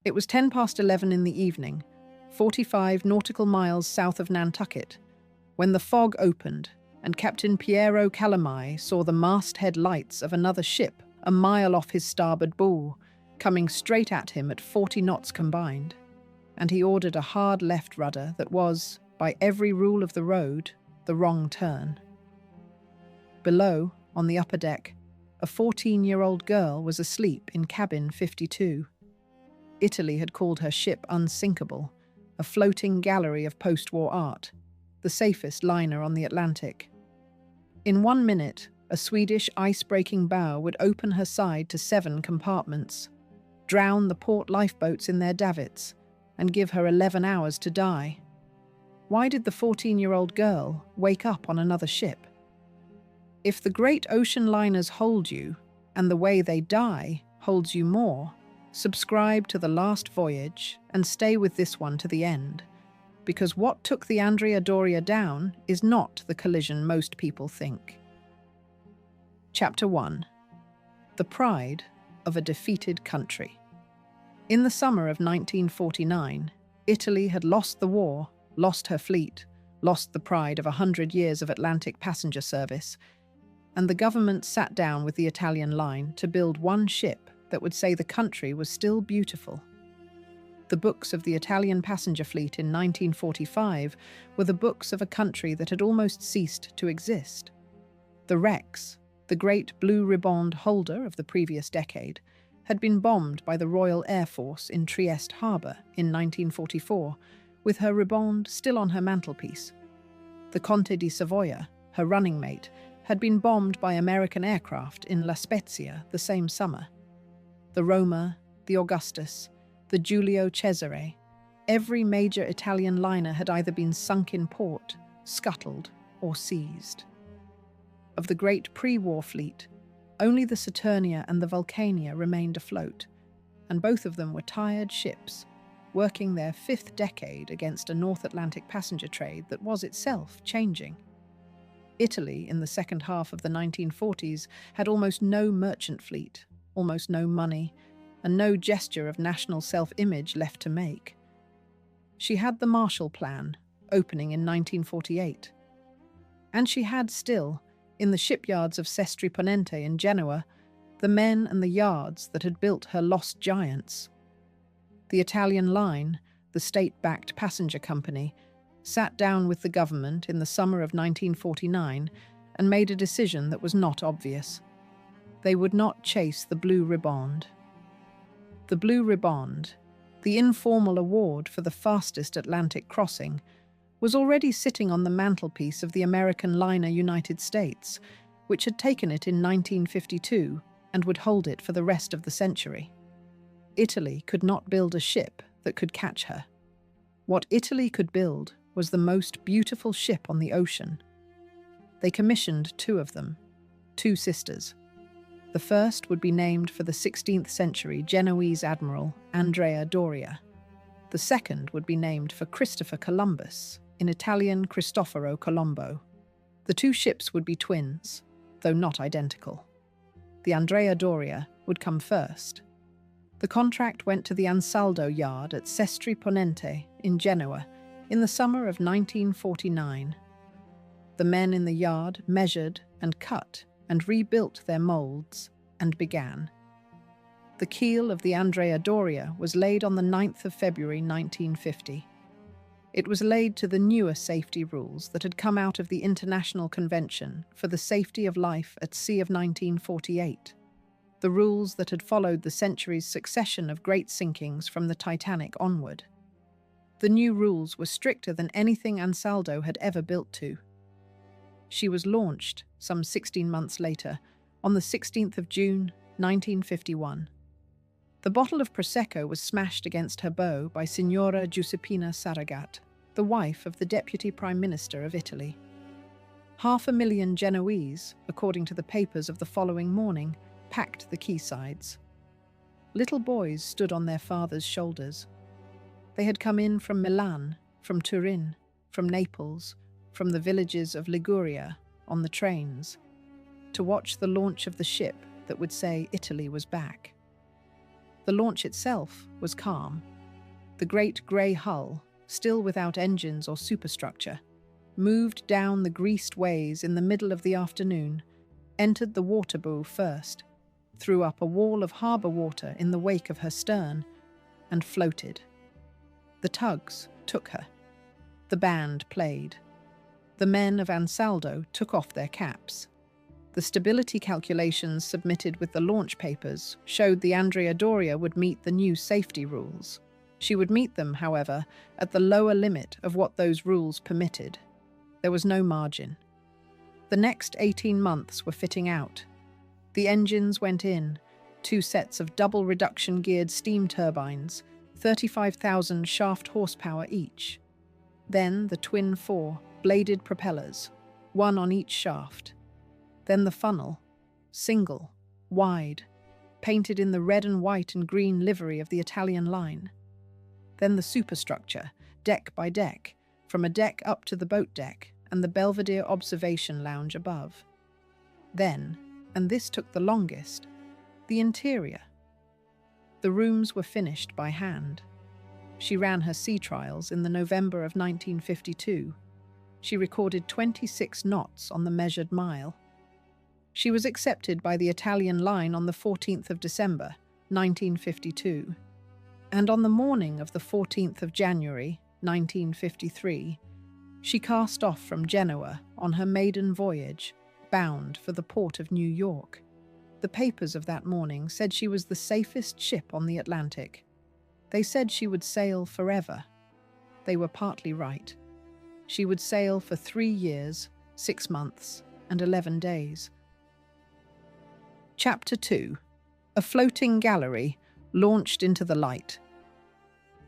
It was 11:10 in the evening, 45 nautical miles south of Nantucket, when the fog opened and Captain Piero Calamai saw the masthead lights of another ship a mile off his starboard bow, coming straight at him at 40 knots combined, and he ordered a hard left rudder that was, by every rule of the road, the wrong turn. Below, on the upper deck, a 14-year-old girl was asleep in cabin 52. Italy had called her ship Unsinkable, a floating gallery of post-war art, the safest liner on the Atlantic. In 1 minute, a Swedish ice-breaking bow would open her side to 7 compartments, drown the port lifeboats in their davits, and give her 11 hours to die. Why did the 14-year-old girl wake up on another ship? If the great ocean liners hold you, and the way they die holds you more, subscribe to The Last Voyage and stay with this one to the end, because what took the Andrea Doria down is not the collision most people think. Chapter 1. The Pride of a Defeated Country. In the summer of 1949, Italy had lost the war, lost her fleet, lost the pride of 100 years of Atlantic passenger service, and the government sat down with the Italian line to build one ship that would say the country was still beautiful. The books of the Italian passenger fleet in 1945 were the books of a country that had almost ceased to exist. The Rex, the great blue riband holder of the previous decade, had been bombed by the Royal Air Force in Trieste harbour in 1944, with her riband still on her mantelpiece. The Conte di Savoia, her running mate, had been bombed by American aircraft in La Spezia the same summer. The Roma, the Augustus, the Giulio Cesare, every major Italian liner had either been sunk in port, scuttled, or seized. Of the great pre-war fleet, only the Saturnia and the Vulcania remained afloat, and both of them were tired ships, working their 5th decade against a North Atlantic passenger trade that was itself changing. Italy, in the second half of the 1940s, had almost no merchant fleet, almost no money, and no gesture of national self-image left to make. She had the Marshall Plan, opening in 1948. And she had still, in the shipyards of Sestri Ponente in Genoa, the men and the yards that had built her lost giants. The Italian line, the state-backed passenger company, sat down with the government in the summer of 1949 and made a decision that was not obvious. They would not chase the blue riband. The blue riband, the informal award for the fastest Atlantic crossing, was already sitting on the mantelpiece of the American liner United States, which had taken it in 1952 and would hold it for the rest of the century. Italy could not build a ship that could catch her. What Italy could build was the most beautiful ship on the ocean. They commissioned 2 of them, 2 sisters. The first would be named for the 16th century Genoese admiral Andrea Doria. The second would be named for Christopher Columbus, in Italian Cristoforo Colombo. The 2 ships would be twins, though not identical. The Andrea Doria would come first. The contract went to the Ansaldo yard at Sestri Ponente in Genoa in the summer of 1949. The men in the yard measured and cut and rebuilt their moulds and began. The keel of the Andrea Doria was laid on the 9th of February 1950. It was laid to the newer safety rules that had come out of the International Convention for the Safety of Life at Sea of 1948, the rules that had followed the century's succession of great sinkings from the Titanic onward. The new rules were stricter than anything Ansaldo had ever built to. She was launched, some 16 months later, on the 16th of June, 1951. The bottle of Prosecco was smashed against her bow by Signora Giuseppina Saragat, the wife of the Deputy Prime Minister of Italy. 500,000 Genoese, according to the papers of the following morning, packed the quaysides. Little boys stood on their fathers' shoulders. They had come in from Milan, from Turin, from Naples, from the villages of Liguria, on the trains, to watch the launch of the ship that would say Italy was back. The launch itself was calm. The great grey hull, still without engines or superstructure, moved down the greased ways in the middle of the afternoon, entered the water bow first, threw up a wall of harbour water in the wake of her stern, and floated. The tugs took her. The band played. The men of Ansaldo took off their caps. The stability calculations submitted with the launch papers showed the Andrea Doria would meet the new safety rules. She would meet them, however, at the lower limit of what those rules permitted. There was no margin. The next 18 months were fitting out. The engines went in, 2 sets of double reduction geared steam turbines, 35,000 shaft horsepower each. Then the twin 4-bladed propellers, 1 on each shaft. Then the funnel, single, wide, painted in the red and white and green livery of the Italian line. Then the superstructure, deck by deck, from a deck up to the boat deck and the Belvedere observation lounge above. Then, and this took the longest, the interior. The rooms were finished by hand. She ran her sea trials in the November of 1952. She recorded 26 knots on the measured mile. She was accepted by the Italian line on the 14th of December, 1952. And on the morning of the 14th of January, 1953, she cast off from Genoa on her maiden voyage, bound for the port of New York. The papers of that morning said she was the safest ship on the Atlantic. They said she would sail forever. They were partly right. She would sail for 3 years, 6 months, and 11 days. Chapter 2. A floating gallery launched into the light.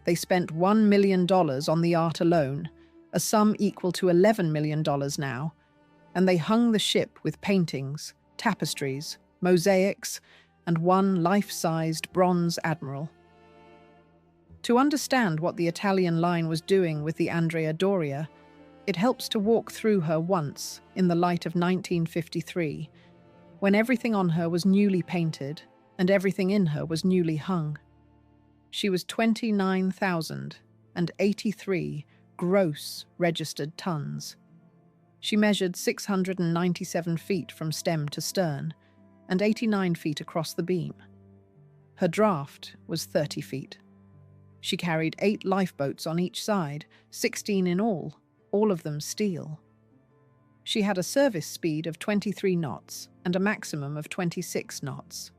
They spent $1 million on the art alone, a sum equal to $11 million now, and they hung the ship with paintings, tapestries, mosaics, and 1 life-sized bronze admiral. To understand what the Italian line was doing with the Andrea Doria, it helps to walk through her once in the light of 1953, when everything on her was newly painted and everything in her was newly hung. She was 29,083 gross registered tons. She measured 697 feet from stem to stern and 89 feet across the beam. Her draft was 30 feet. She carried 8 lifeboats on each side, 16 in all of them steel. She had a service speed of 23 knots and a maximum of 26 knots.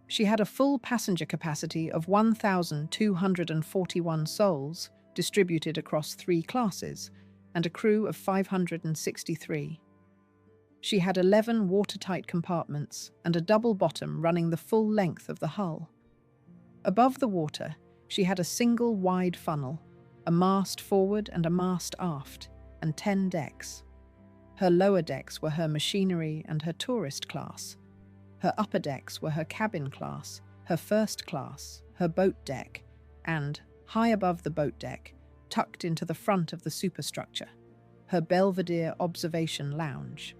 She had a full passenger capacity of 1,241 souls distributed across 3 classes and a crew of 563. She had 11 watertight compartments and a double bottom running the full length of the hull. Above the water, she had a single wide funnel, a mast forward and a mast aft, and 10 decks. Her lower decks were her machinery and her tourist class. Her upper decks were her cabin class, her first class, her boat deck, and, high above the boat deck, tucked into the front of the superstructure, her Belvedere observation lounge.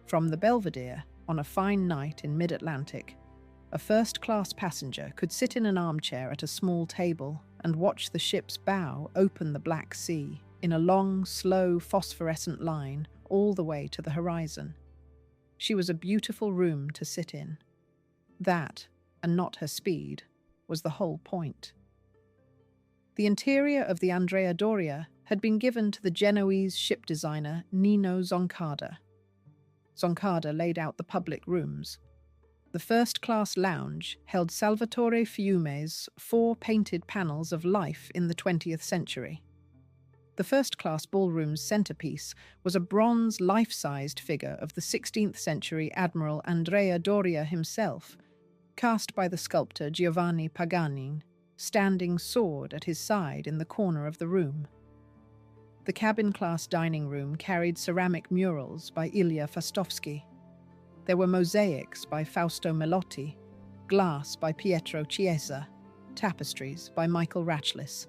From the Belvedere, on a fine night in mid-Atlantic, a first-class passenger could sit in an armchair at a small table and watch the ship's bow open the Black Sea in a long, slow, phosphorescent line all the way to the horizon. She was a beautiful room to sit in. That, and not her speed, was the whole point. The interior of the Andrea Doria had been given to the Genoese ship designer Nino Zoncada. Zoncada laid out the public rooms. The first-class lounge held Salvatore Fiume's 4 painted panels of life in the 20th century. The first-class ballroom's centerpiece was a bronze life-sized figure of the 16th century Admiral Andrea Doria himself, cast by the sculptor Giovanni Pagani, standing sword at his side in the corner of the room. The cabin-class dining room carried ceramic murals by Ilya Fastovsky. There were mosaics by Fausto Melotti, glass by Pietro Chiesa, tapestries by Michael Ratchlis.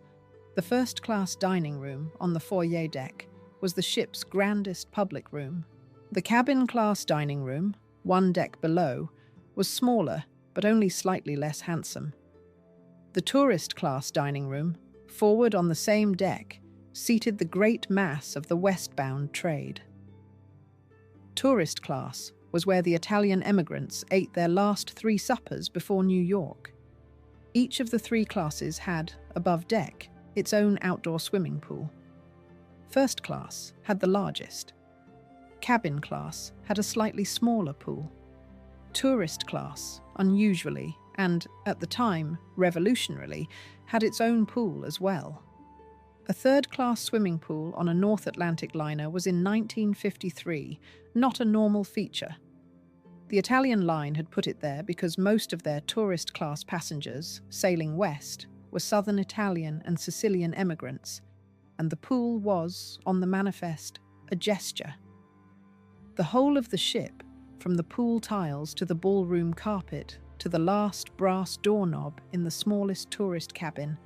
The first-class dining room on the foyer deck was the ship's grandest public room. The cabin-class dining room, 1 deck below, was smaller but only slightly less handsome. The tourist class dining room, forward on the same deck, seated the great mass of the westbound trade. Tourist class was where the Italian emigrants ate their last 3 suppers before New York. Each of the 3 classes had, above deck, its own outdoor swimming pool. First class had the largest. Cabin class had a slightly smaller pool. Tourist class, unusually, and, at the time, revolutionarily, had its own pool as well. A third-class swimming pool on a North Atlantic liner was in 1953, not a normal feature. The Italian line had put it there because most of their tourist-class passengers, sailing west, were southern Italian and Sicilian emigrants, and the pool was, on the manifest, a gesture. The whole of the ship, from the pool tiles to the ballroom carpet to the last brass doorknob in the smallest tourist cabin,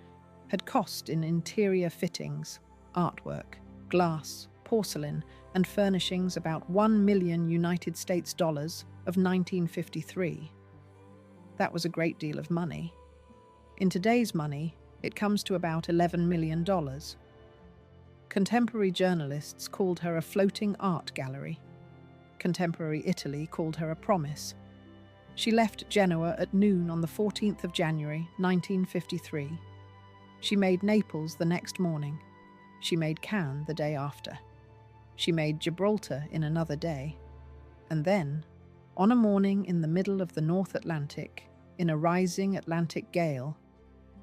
had cost in interior fittings, artwork, glass, porcelain, and furnishings about $1 million United States dollars of 1953. That was a great deal of money. In today's money, it comes to about $11 million. Contemporary journalists called her a floating art gallery. Contemporary Italy called her a promise. She left Genoa at noon on the 14th of January, 1953. She made Naples the next morning. She made Cannes the day after. She made Gibraltar in another day. And then, on a morning in the middle of the North Atlantic, in a rising Atlantic gale,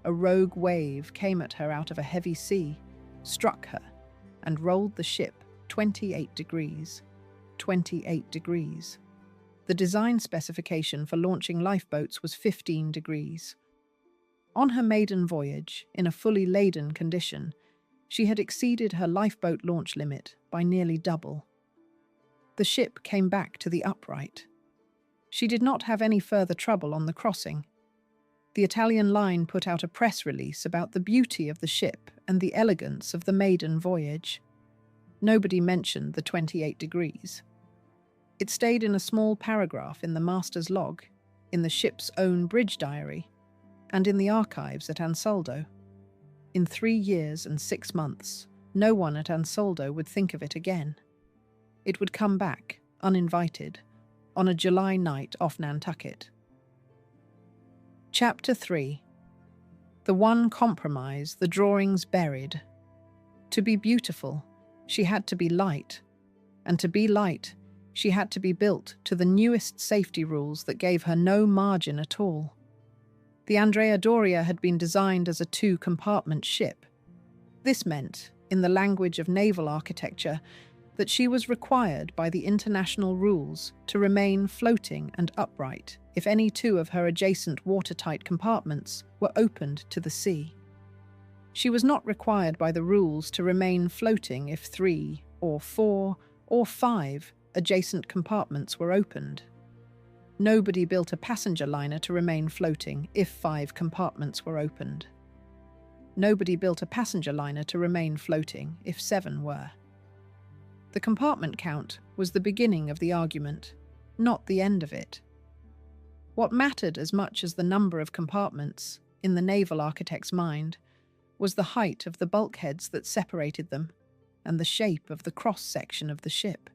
a rogue wave came at her out of a heavy sea, struck her, and rolled the ship 28 degrees. 28 degrees. The design specification for launching lifeboats was 15 degrees. On her maiden voyage, in a fully laden condition, she had exceeded her lifeboat launch limit by nearly double. The ship came back to the upright. She did not have any further trouble on the crossing. The Italian line put out a press release about the beauty of the ship and the elegance of the maiden voyage. Nobody mentioned the 28 degrees. It stayed in a small paragraph in the master's log, in the ship's own bridge diary, and in the archives at Ansaldo. In 3 years and 6 months, no one at Ansaldo would think of it again. It would come back, uninvited, on a July night off Nantucket. Chapter 3. The one compromise the drawings buried. To be beautiful, she had to be light, and to be light, she had to be built to the newest safety rules that gave her no margin at all. The Andrea Doria had been designed as a 2-compartment ship. This meant, in the language of naval architecture, that she was required by the international rules to remain floating and upright if any 2 of her adjacent watertight compartments were opened to the sea. She was not required by the rules to remain floating if 3 or 4 or 5 adjacent compartments were opened. Nobody built a passenger liner to remain floating if 5 compartments were opened. Nobody built a passenger liner to remain floating if 7 were. The compartment count was the beginning of the argument, not the end of it. What mattered as much as the number of compartments, in the naval architect's mind, was the height of the bulkheads that separated them and the shape of the cross-section of the ship.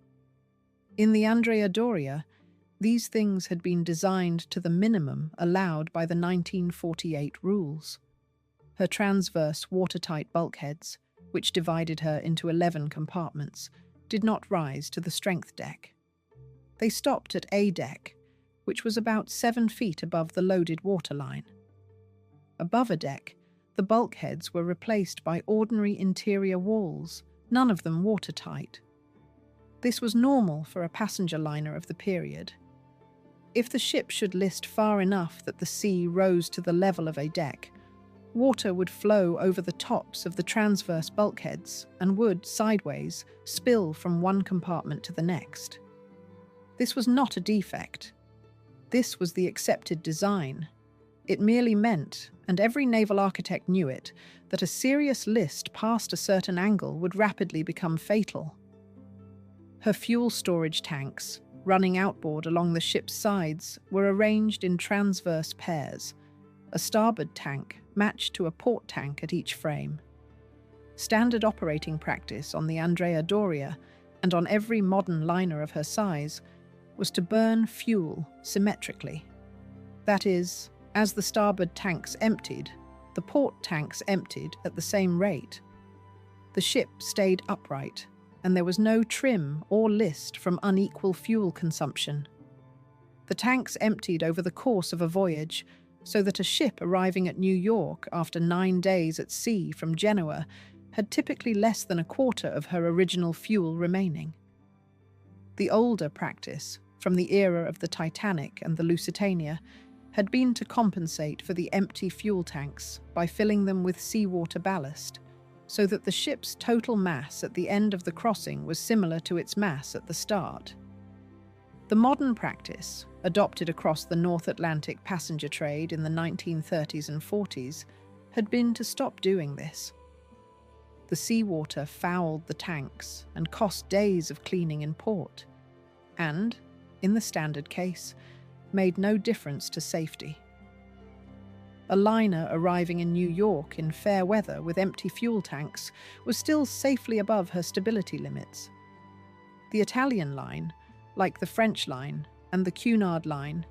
In the Andrea Doria, these things had been designed to the minimum allowed by the 1948 rules. Her transverse watertight bulkheads, which divided her into 11 compartments, did not rise to the strength deck. They stopped at A deck, which was about 7 feet above the loaded waterline. Above a deck, the bulkheads were replaced by ordinary interior walls, none of them watertight. This was normal for a passenger liner of the period. If the ship should list far enough that the sea rose to the level of a deck, water would flow over the tops of the transverse bulkheads and would, sideways, spill from one compartment to the next. This was not a defect. This was the accepted design. It merely meant, and every naval architect knew it, that a serious list past a certain angle would rapidly become fatal. Her fuel storage tanks, running outboard along the ship's sides, were arranged in transverse pairs, a starboard tank matched to a port tank at each frame. Standard operating practice on the Andrea Doria and on every modern liner of her size was to burn fuel symmetrically. That is, as the starboard tanks emptied, the port tanks emptied at the same rate. The ship stayed upright, and there was no trim or list from unequal fuel consumption. The tanks emptied over the course of a voyage, so that a ship arriving at New York after 9 days at sea from Genoa had typically less than a quarter of her original fuel remaining. The older practice, from the era of the Titanic and the Lusitania, had been to compensate for the empty fuel tanks by filling them with seawater ballast, so that the ship's total mass at the end of the crossing was similar to its mass at the start. The modern practice, adopted across the North Atlantic passenger trade in the 1930s and 40s, had been to stop doing this. The seawater fouled the tanks and cost days of cleaning in port, and, in the standard case, made no difference to safety. A liner arriving in New York in fair weather with empty fuel tanks was still safely above her stability limits. The Italian line, like the French line and the Cunard line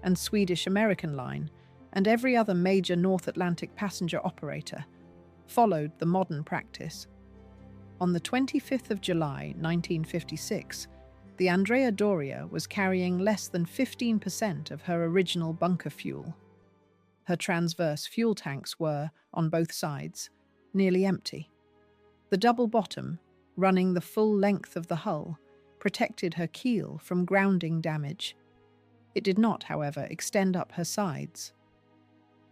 and Swedish-American line and every other major North Atlantic passenger operator, followed the modern practice. On the 25th of July, 1956, the Andrea Doria was carrying less than 15% of her original bunker fuel. Her transverse fuel tanks were, on both sides, nearly empty. The double bottom, running the full length of the hull, protected her keel from grounding damage. It did not, however, extend up her sides.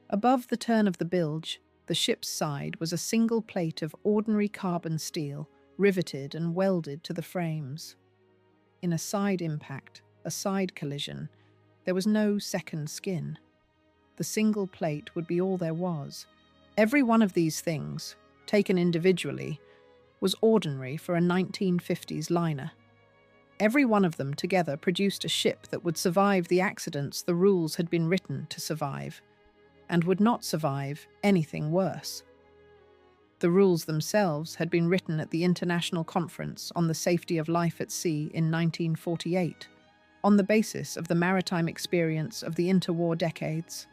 Above the turn of the bilge, the ship's side was a single plate of ordinary carbon steel, riveted and welded to the frames. In a side impact, a side collision, there was no second skin. The single plate would be all there was. Every one of these things, taken individually, was ordinary for a 1950s liner. Every one of them together produced a ship that would survive the accidents the rules had been written to survive, and would not survive anything worse. The rules themselves had been written at the International Conference on the Safety of Life at Sea in 1948, on the basis of the maritime experience of the interwar decades.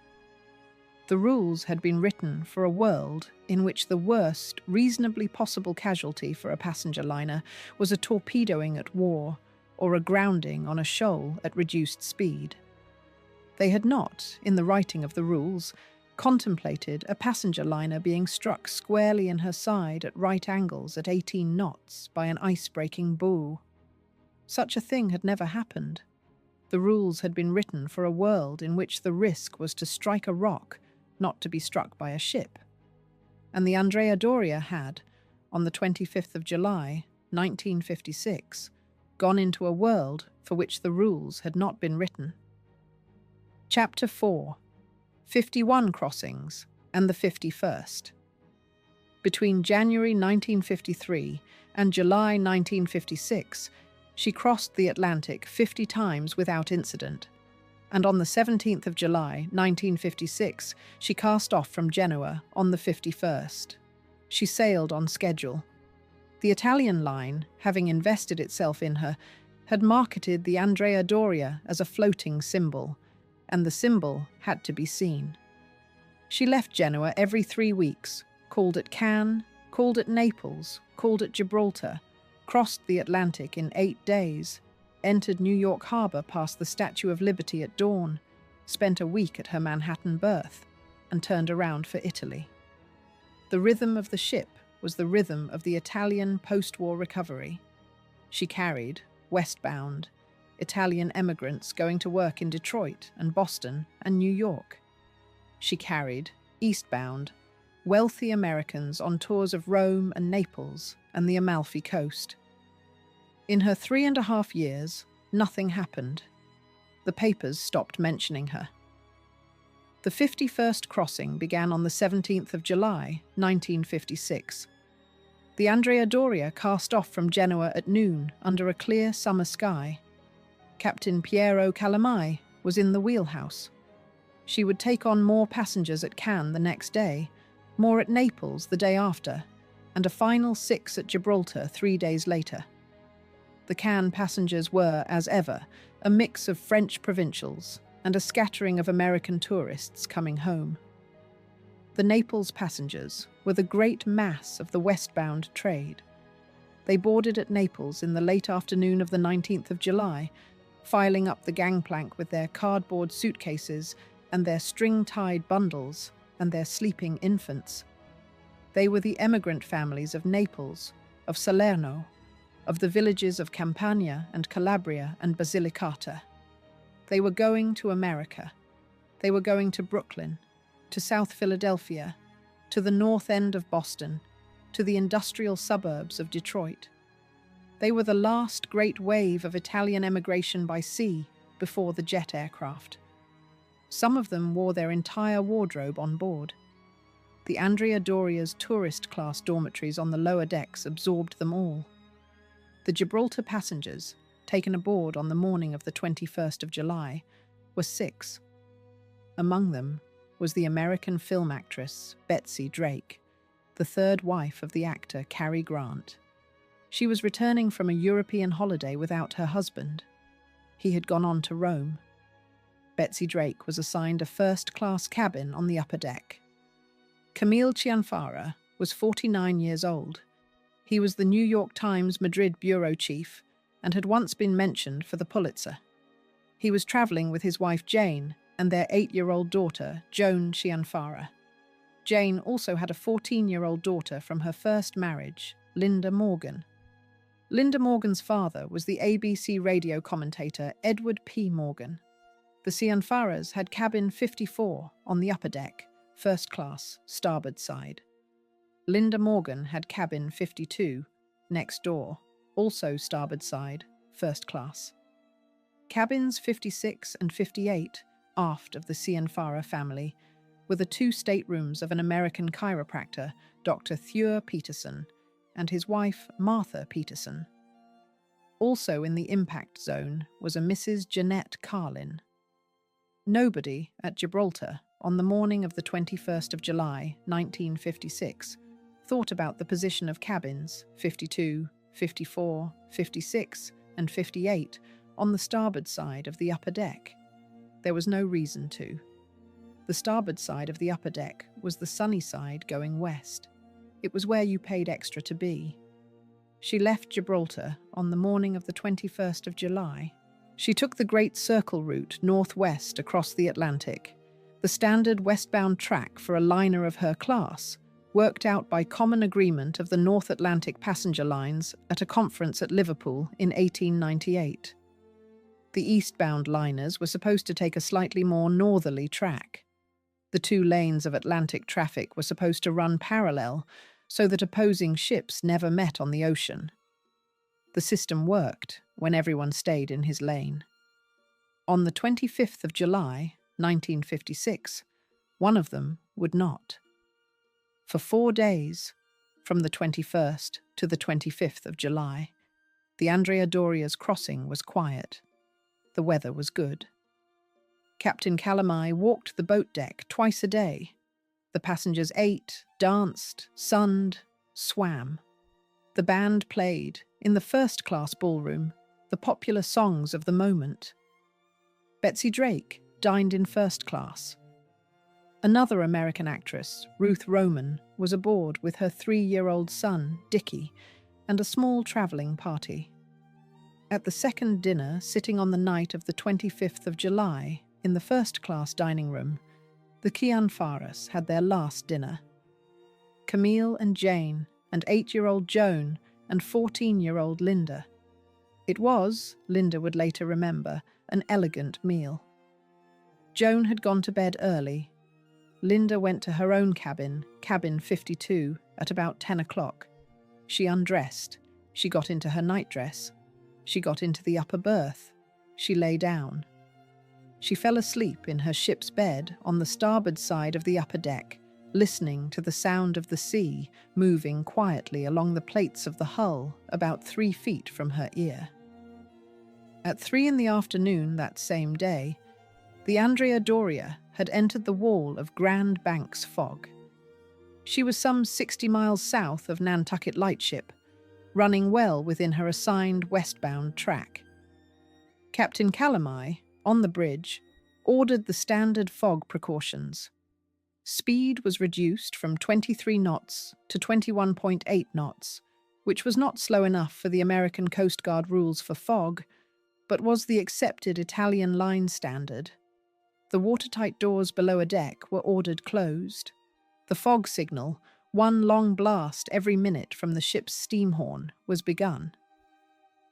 The rules had been written for a world in which the worst reasonably possible casualty for a passenger liner was a torpedoing at war or a grounding on a shoal at reduced speed. They had not, in the writing of the rules, contemplated a passenger liner being struck squarely in her side at right angles at 18 knots by an ice-breaking buoy. Such a thing had never happened. The rules had been written for a world in which the risk was to strike a rock, not to be struck by a ship. And the Andrea Doria had, on the 25th of July, 1956, gone into a world for which the rules had not been written. Chapter 4. 51 Crossings and the 51st. Between January 1953 and July 1956, she crossed the Atlantic 50 times without incident, and on the 17th of July 1956, she cast off from Genoa on the 51st. She sailed on schedule. The Italian line, having invested itself in her, had marketed the Andrea Doria as a floating symbol, and the symbol had to be seen. She left Genoa every 3 weeks, called at Cannes, called at Naples, called at Gibraltar, crossed the Atlantic in 8 days, entered New York Harbor past the Statue of Liberty at dawn, spent a week at her Manhattan berth, and turned around for Italy. The rhythm of the ship was the rhythm of the Italian post-war recovery. She carried, westbound, Italian emigrants going to work in Detroit and Boston and New York. She carried, eastbound, wealthy Americans on tours of Rome and Naples and the Amalfi Coast. In her 3.5 years, nothing happened. The papers stopped mentioning her. The 51st crossing began on the 17th of July, 1956. The Andrea Doria cast off from Genoa at noon under a clear summer sky. Captain Piero Calamai was in the wheelhouse. She would take on more passengers at Cannes the next day, more at Naples the day after, and a final 6 at Gibraltar 3 days later. The Cannes passengers were, as ever, a mix of French provincials and a scattering of American tourists coming home. The Naples passengers were the great mass of the westbound trade. They boarded at Naples in the late afternoon of the 19th of July, filing up the gangplank with their cardboard suitcases and their string-tied bundles and their sleeping infants. They were the emigrant families of Naples, of Salerno, of the villages of Campania and Calabria and Basilicata. They were going to America. They were going to Brooklyn, to South Philadelphia, to the north end of Boston, to the industrial suburbs of Detroit. They were the last great wave of Italian emigration by sea before the jet aircraft. Some of them wore their entire wardrobe on board. The Andrea Doria's tourist-class dormitories on the lower decks absorbed them all. The Gibraltar passengers, taken aboard on the morning of the 21st of July, were 6. Among them was the American film actress Betsy Drake, the third wife of the actor Cary Grant. She was returning from a European holiday without her husband. He had gone on to Rome. Betsy Drake was assigned a first-class cabin on the upper deck. Camille Cianfara was 49 years old. He was the New York Times Madrid bureau chief and had once been mentioned for the Pulitzer. He was traveling with his wife Jane and their 8-year-old daughter, Joan Cianfara. Jane also had a 14-year-old daughter from her first marriage, Linda Morgan. Linda Morgan's father was the ABC radio commentator Edward P. Morgan. The Cianfaras had cabin 54 on the upper deck, first class, starboard side. Linda Morgan had cabin 52, next door, also starboard side, first class. Cabins 56 and 58, aft of the Cianfara family, were the 2 staterooms of an American chiropractor, Dr. Thur Peterson, and his wife, Martha Peterson. Also in the impact zone was a Mrs. Jeanette Carlin. Nobody at Gibraltar, on the morning of the 21st of July, 1956, thought about the position of cabins 52, 54, 56, and 58 on the starboard side of the upper deck. There was no reason to. The starboard side of the upper deck was the sunny side going west. It was where you paid extra to be. She left Gibraltar on the morning of the 21st of July. She took the Great Circle route northwest across the Atlantic, the standard westbound track for a liner of her class, worked out by common agreement of the North Atlantic passenger lines at a conference at Liverpool in 1898. The eastbound liners were supposed to take a slightly more northerly track. The 2 lanes of Atlantic traffic were supposed to run parallel so that opposing ships never met on the ocean. The system worked when everyone stayed in his lane. On the 25th of July, 1956, one of them would not. For 4 days, from the 21st to the 25th of July, the Andrea Doria's crossing was quiet. The weather was good. Captain Calamai walked the boat deck twice a day. The passengers ate, danced, sunned, swam. The band played, in the first-class ballroom, the popular songs of the moment. Betsy Drake dined in first class. Another American actress, Ruth Roman, was aboard with her 3-year-old son, Dickie, and a small travelling party. At the second dinner, sitting on the night of the 25th of July, in the first-class dining room, the Cianfaras had their last dinner. Camille and Jane, and 8-year-old Joan, and 14-year-old Linda. It was, Linda would later remember, an elegant meal. Joan had gone to bed early. Linda went to her own cabin, cabin 52, at about 10 o'clock. She undressed. She got into her nightdress. She got into the upper berth. She lay down. She fell asleep in her ship's bed on the starboard side of the upper deck, listening to the sound of the sea moving quietly along the plates of the hull about 3 feet from her ear. At 3 in the afternoon that same day, the Andrea Doria had entered the wall of Grand Banks fog. She was some 60 miles south of Nantucket lightship, running well within her assigned westbound track. Captain Calamai, on the bridge, ordered the standard fog precautions. Speed was reduced from 23 knots to 21.8 knots, which was not slow enough for the American Coast Guard rules for fog, but was the accepted Italian line standard. The watertight doors below a deck were ordered closed. The fog signal, one long blast every minute from the ship's steam horn, was begun.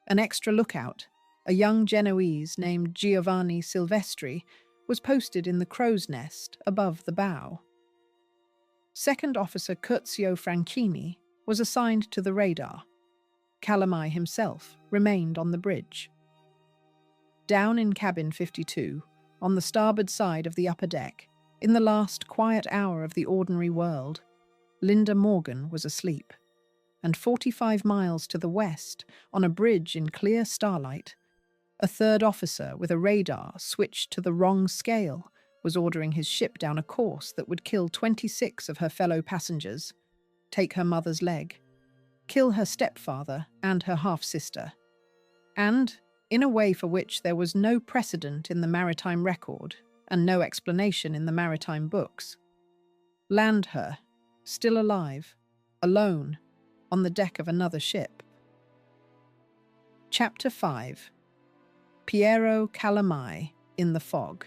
An extra lookout, a young Genoese named Giovanni Silvestri, was posted in the crow's nest above the bow. Second Officer Curzio Franchini was assigned to the radar. Calamai himself remained on the bridge. Down in cabin 52, on the starboard side of the upper deck, in the last quiet hour of the ordinary world, Linda Morgan was asleep, and 45 miles to the west, on a bridge in clear starlight, a third officer with a radar switched to the wrong scale was ordering his ship down a course that would kill 26 of her fellow passengers, take her mother's leg, kill her stepfather and her half-sister, and, in a way for which there was no precedent in the maritime record and no explanation in the maritime books, land her, still alive, alone, on the deck of another ship. Chapter 5. Piero Calamai in the fog.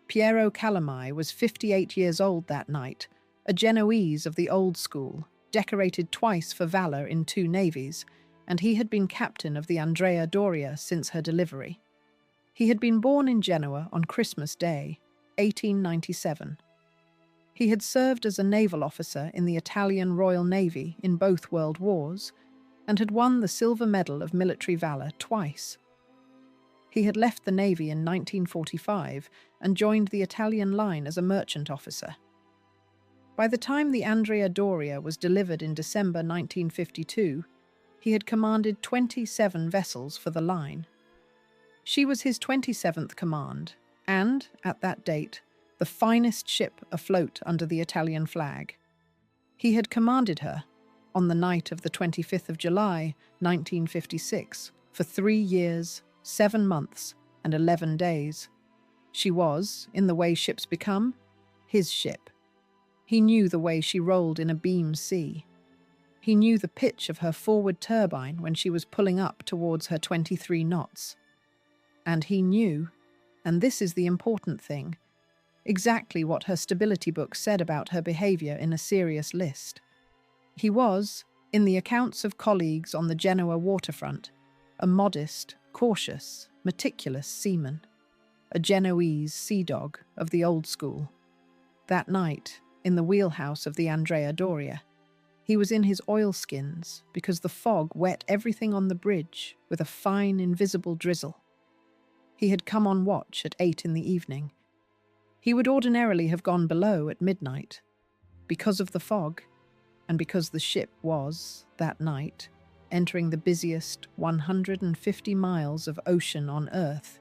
Piero Calamai was 58 years old that night, a Genoese of the old school, decorated twice for valor in 2 navies, and he had been captain of the Andrea Doria since her delivery. He had been born in Genoa on Christmas Day, 1897. He had served as a naval officer in the Italian Royal Navy in both World Wars, and had won the Silver Medal of Military Valor twice. He had left the Navy in 1945 and joined the Italian line as a merchant officer. By the time the Andrea Doria was delivered in December 1952, he had commanded 27 vessels for the line. She was his 27th command, and, at that date, the finest ship afloat under the Italian flag. He had commanded her, on the night of the 25th of July, 1956, for 3 years, 7 months, and 11 days. She was, in the way ships become, his ship. He knew the way she rolled in a beam sea. He knew the pitch of her forward turbine when she was pulling up towards her 23 knots. And he knew, and this is the important thing, exactly what her stability book said about her behavior in a serious list. He was, in the accounts of colleagues on the Genoa waterfront, a modest, cautious, meticulous seaman, a Genoese sea dog of the old school. That night, in the wheelhouse of the Andrea Doria, he was in his oilskins because the fog wet everything on the bridge with a fine, invisible drizzle. He had come on watch at 8 in the evening. He would ordinarily have gone below at midnight. Because of the fog, and because the ship was, that night, entering the busiest 150 miles of ocean on Earth,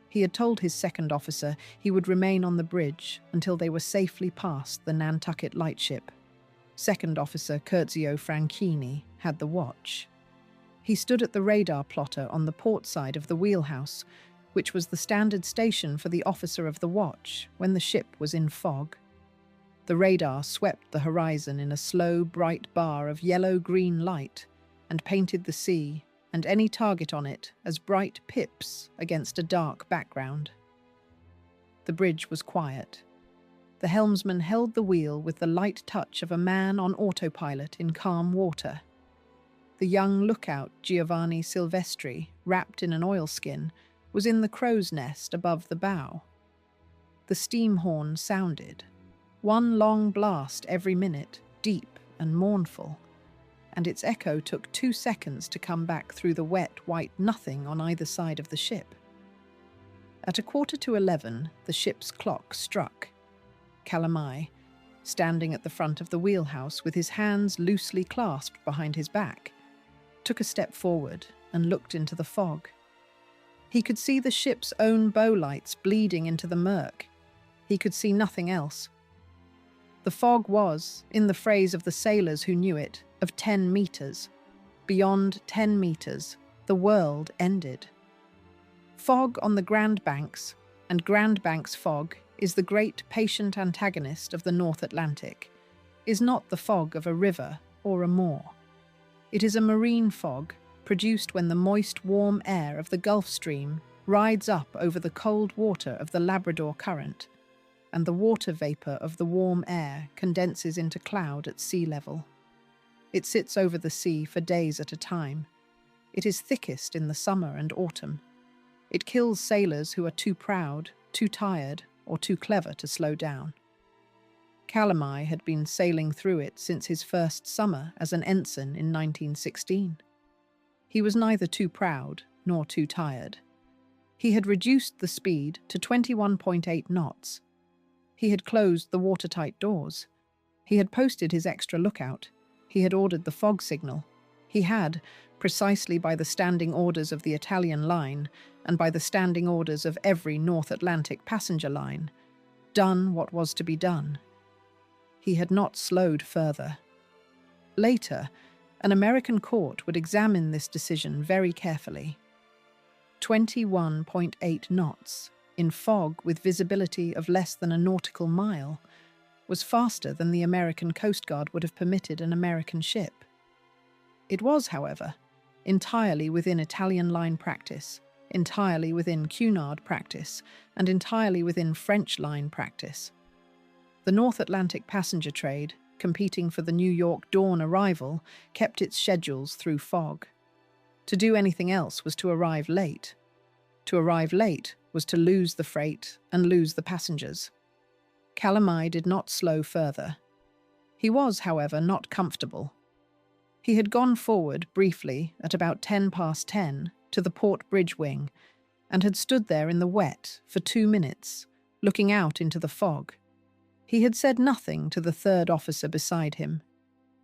he had told his second officer he would remain on the bridge until they were safely past the Nantucket lightship. Second Officer Curzio Franchini had the watch. He stood at the radar plotter on the port side of the wheelhouse, which was the standard station for the officer of the watch when the ship was in fog. The radar swept the horizon in a slow, bright bar of yellow-green light and painted the sea and any target on it as bright pips against a dark background. The bridge was quiet. The helmsman held the wheel with the light touch of a man on autopilot in calm water. The young lookout, Giovanni Silvestri, wrapped in an oilskin, was in the crow's nest above the bow. The steam horn sounded, one long blast every minute, deep and mournful, and its echo took 2 seconds to come back through the wet white nothing on either side of the ship. At 11:15, the ship's clock struck. Calamai, standing at the front of the wheelhouse with his hands loosely clasped behind his back, took a step forward and looked into the fog. He could see the ship's own bow lights bleeding into the murk. He could see nothing else. The fog was, in the phrase of the sailors who knew it, of 10 meters. Beyond 10 meters, the world ended. Fog on the Grand Banks, and Grand Banks fog is the great patient antagonist of the North Atlantic, is not the fog of a river or a moor. It is a marine fog produced when the moist, warm air of the Gulf Stream rides up over the cold water of the Labrador Current, and the water vapor of the warm air condenses into cloud at sea level. It sits over the sea for days at a time. It is thickest in the summer and autumn. It kills sailors who are too proud, too tired, or too clever to slow down. Calamai had been sailing through it since his first summer as an ensign in 1916. He was neither too proud nor too tired. He had reduced the speed to 21.8 knots. He had closed the watertight doors. He had posted his extra lookout. He had ordered the fog signal. He had, precisely by the standing orders of the Italian line and by the standing orders of every North Atlantic passenger line, done what was to be done. He had not slowed further. Later, an American court would examine this decision very carefully. 21.8 knots, in fog with visibility of less than a nautical mile, was faster than the American Coast Guard would have permitted an American ship. It was, however, entirely within Italian line practice, entirely within Cunard practice, and entirely within French line practice. The North Atlantic passenger trade, competing for the New York dawn arrival, kept its schedules through fog. To do anything else was to arrive late. To arrive late was to lose the freight and lose the passengers. Calamai did not slow further. He was, however, not comfortable. He had gone forward briefly at about 10 past 10 to the port bridge wing and had stood there in the wet for 2 minutes, looking out into the fog. He had said nothing to the third officer beside him.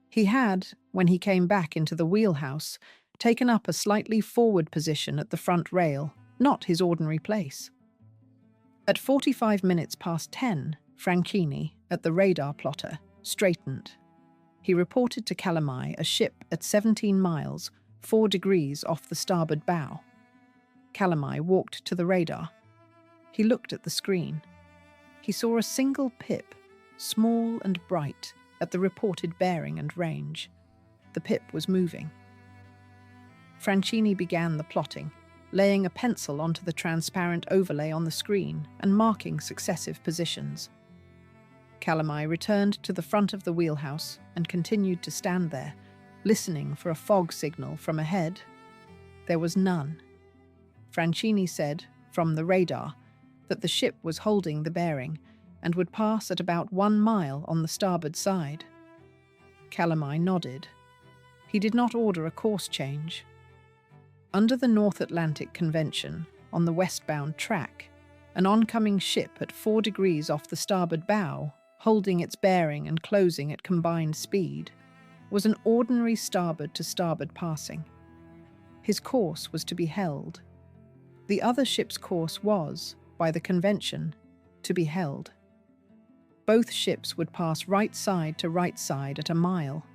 He had, when he came back into the wheelhouse, taken up a slightly forward position at the front rail, not his ordinary place. At 45 minutes past 10, Franchini, at the radar plotter, straightened. He reported to Calamai a ship at 17 miles, 4 degrees off the starboard bow. Calamai walked to the radar. He looked at the screen. He saw a single pip, small and bright, at the reported bearing and range. The pip was moving. Franchini began the plotting, laying a pencil onto the transparent overlay on the screen and marking successive positions. Calamai returned to the front of the wheelhouse and continued to stand there, listening for a fog signal from ahead. There was none. Franchini said, from the radar, that the ship was holding the bearing and would pass at about 1 mile on the starboard side. Calamai nodded. He did not order a course change. Under the North Atlantic Convention, on the westbound track, an oncoming ship at 4 degrees off the starboard bow, holding its bearing and closing at combined speed, was an ordinary starboard to starboard passing. His course was to be held. The other ship's course was, by the convention, to be held. Both ships would pass right side to right side at a mile.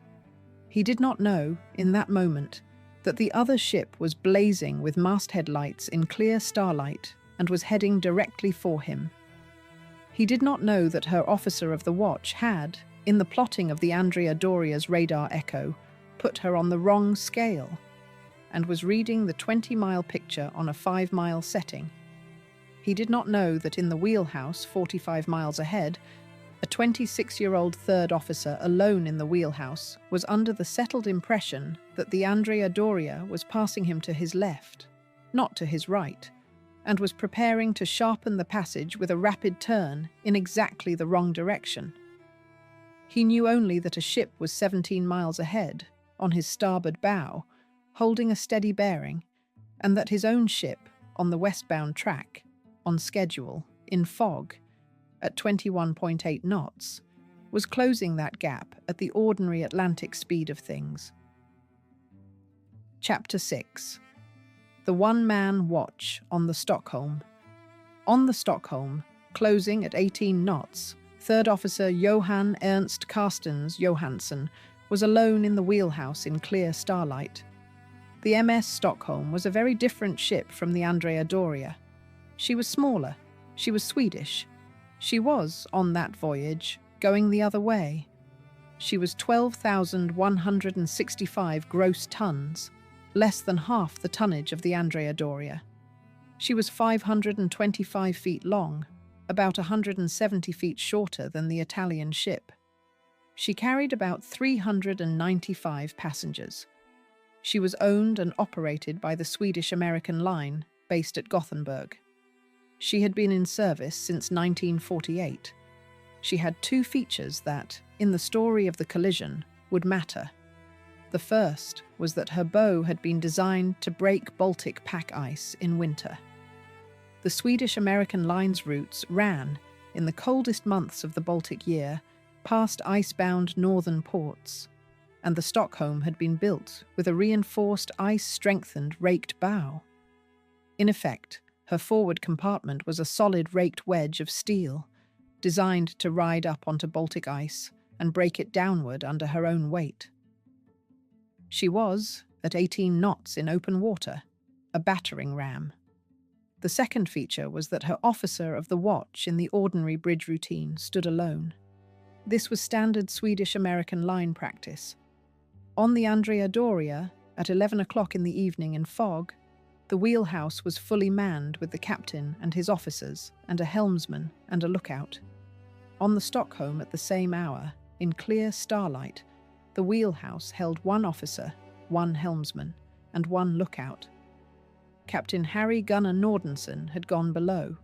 He did not know, in that moment, that the other ship was blazing with masthead lights in clear starlight and was heading directly for him. He did not know that her officer of the watch had, in the plotting of the Andrea Doria's radar echo, put her on the wrong scale and was reading the 20-mile picture on a 5-mile setting. He did not know that in the wheelhouse, 45 miles ahead, a 26-year-old third officer alone in the wheelhouse was under the settled impression that the Andrea Doria was passing him to his left, not to his right, and was preparing to sharpen the passage with a rapid turn in exactly the wrong direction. He knew only that a ship was 17 miles ahead, on his starboard bow, holding a steady bearing, and that his own ship, on the westbound track, on schedule, in fog, at 21.8 knots, was closing that gap at the ordinary Atlantic speed of things. Chapter 6. The One-Man Watch on the Stockholm. On the Stockholm, Closing at 18 knots, Third Officer Johan Ernst Carstens Johansson was alone in the wheelhouse in clear starlight. The MS Stockholm was a very different ship from the Andrea Doria. She was smaller. She was Swedish. She was, on that voyage, going the other way. She was 12,165 gross tons, less than half the tonnage of the Andrea Doria. She was 525 feet long, about 170 feet shorter than the Italian ship. She carried about 395 passengers. She was owned and operated by the Swedish-American Line, based at Gothenburg. She had been in service since 1948. She had two features that, in the story of the collision, would matter. The first was that her bow had been designed to break Baltic pack ice in winter. The Swedish-American Line's routes ran, in the coldest months of the Baltic year, past icebound northern ports, and the Stockholm had been built with a reinforced ice-strengthened raked bow. In effect, her forward compartment was a solid raked wedge of steel, designed to ride up onto Baltic ice and break it downward under her own weight. She was, at 18 knots in open water, a battering ram. The second feature was that her officer of the watch in the ordinary bridge routine stood alone. This was standard Swedish-American line practice. On the Andrea Doria, at 11 o'clock in the evening in fog, the wheelhouse was fully manned with the captain and his officers and a helmsman and a lookout. On the Stockholm at the same hour, in clear starlight, the wheelhouse held one officer, one helmsman, and one lookout. Captain Harry Gunnar Nordenson had gone below.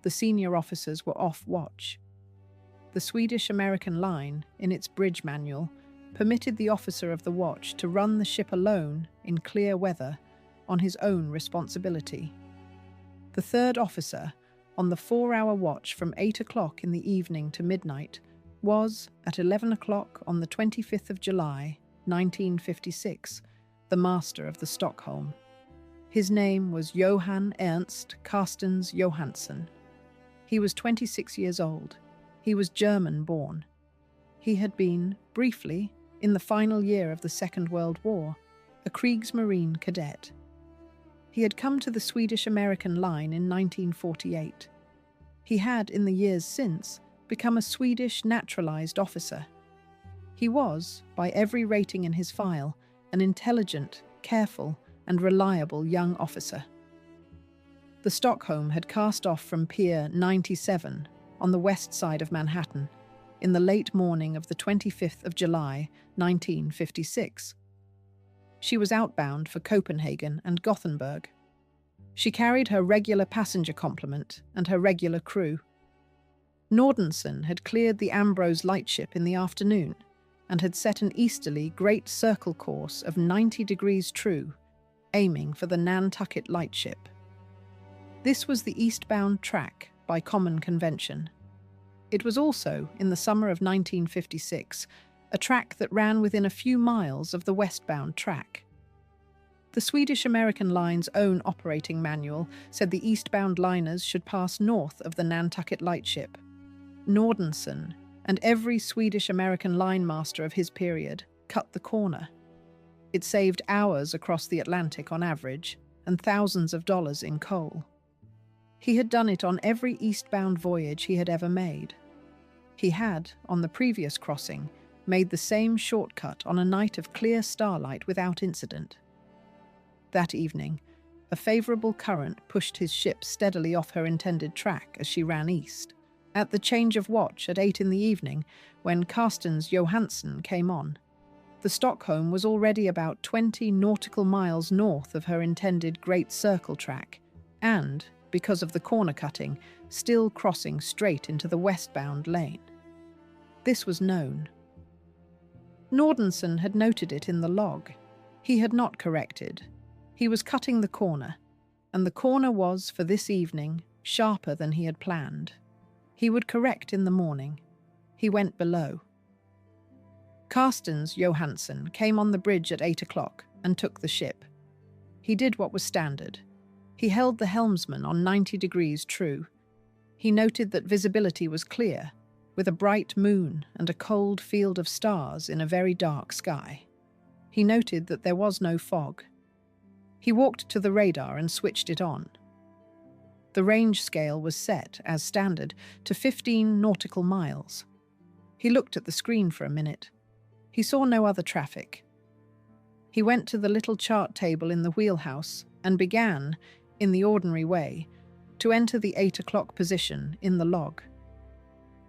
The senior officers were off watch. The Swedish-American Line, in its bridge manual, permitted the officer of the watch to run the ship alone in clear weather on his own responsibility. The third officer, on the 4-hour watch from 8 o'clock in the evening to midnight, was, at 11 o'clock on the 25th of July, 1956, the master of the Stockholm. His name was Johan Ernst Carstens Johansson. He was 26 years old. He was German-born. He had been, briefly, in the final year of the Second World War, a Kriegsmarine cadet. He had come to the Swedish-American Line in 1948. He had, in the years since, become a Swedish naturalized officer. He was, by every rating in his file, an intelligent, careful, and reliable young officer. The Stockholm had cast off from Pier 97 on the west side of Manhattan in the late morning of the 25th of July, 1956. She was outbound for Copenhagen and Gothenburg. She carried her regular passenger complement and her regular crew. Nordenson had cleared the Ambrose lightship in the afternoon and had set an easterly great circle course of 90 degrees true, aiming for the Nantucket lightship. This was the eastbound track by common convention. It was also, in the summer of 1956, a track that ran within a few miles of the westbound track. The Swedish-American Line's own operating manual said the eastbound liners should pass north of the Nantucket lightship. Nordenson, and every Swedish-American line master of his period, cut the corner. It saved hours across the Atlantic on average, and thousands of dollars in coal. He had done it on every eastbound voyage he had ever made. He had, on the previous crossing, made the same shortcut on a night of clear starlight without incident. That evening, a favorable current pushed his ship steadily off her intended track as she ran east. At the change of watch at 8 in the evening, when Carstens Johansson came on, the Stockholm was already about 20 nautical miles north of her intended Great Circle track, and, because of the corner cutting, still crossing straight into the westbound lane. This was known. Nordenson had noted it in the log. He had not corrected. He was cutting the corner, and the corner was, for this evening, sharper than he had planned. He would correct in the morning. He went below. Carstens Johansson came on the bridge at 8 o'clock and took the ship. He did what was standard. He held the helmsman on 90 degrees true. He noted that visibility was clear, with a bright moon and a cold field of stars in a very dark sky. He noted that there was no fog. He walked to the radar and switched it on. The range scale was set, as standard, to 15 nautical miles. He looked at the screen for a minute. He saw no other traffic. He went to the little chart table in the wheelhouse and began, in the ordinary way, to enter the 8 o'clock position in the log.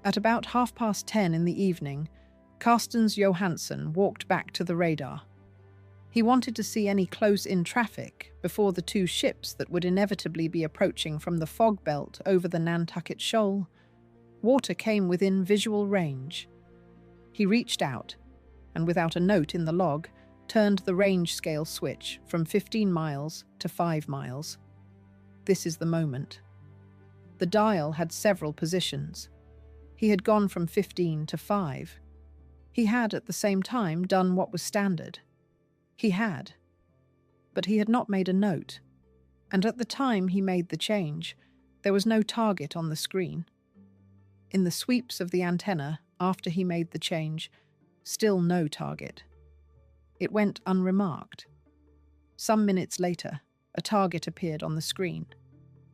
At about 10:30 in the evening, Carstens Johansson walked back to the radar. He wanted to see any close-in traffic before the two ships that would inevitably be approaching from the fog belt over the Nantucket shoal. Water came within visual range. He reached out, and without a note in the log, turned the range scale switch from 15 miles to 5 miles. This is the moment. The dial had several positions. He had gone from 15 to 5. He had, at the same time, done what was standard. He had. But he had not made a note, and at the time he made the change, there was no target on the screen. In the sweeps of the antenna, after he made the change, still no target. It went unremarked. Some minutes later, a target appeared on the screen.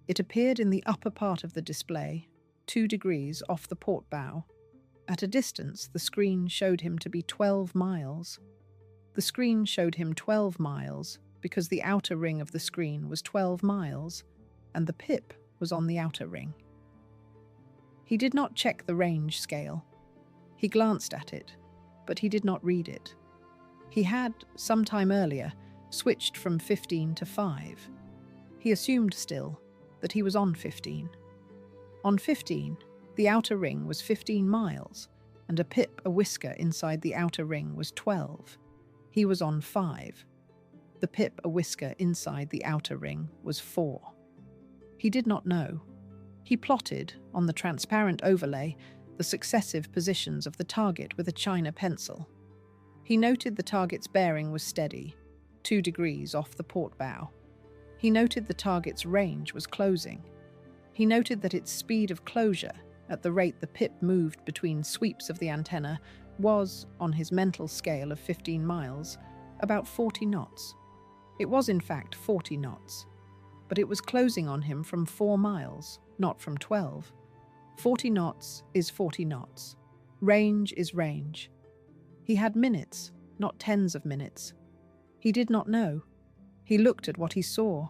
It appeared in the upper part of the display, 2 degrees off the port bow. At a distance, the screen showed him to be 12 miles. The screen showed him 12 miles because the outer ring of the screen was 12 miles and the pip was on the outer ring. He did not check the range scale. He glanced at it, but he did not read it. He had, some time earlier, switched from 15 to 5. He assumed still that he was on 15. On 15, the outer ring was 15 miles, and a pip a whisker inside the outer ring was 12. He was on 5. The pip a whisker inside the outer ring was 4. He did not know. He plotted, on the transparent overlay, the successive positions of the target with a china pencil. He noted the target's bearing was steady, 2 degrees off the port bow. He noted the target's range was closing. He noted that its speed of closure, at the rate the pip moved between sweeps of the antenna, was, on his mental scale of 15 miles, about 40 knots. It was in fact 40 knots, but it was closing on him from 4 miles, not from 12. 40 knots is 40 knots. Range is range. He had minutes, not tens of minutes. He did not know. He looked at what he saw.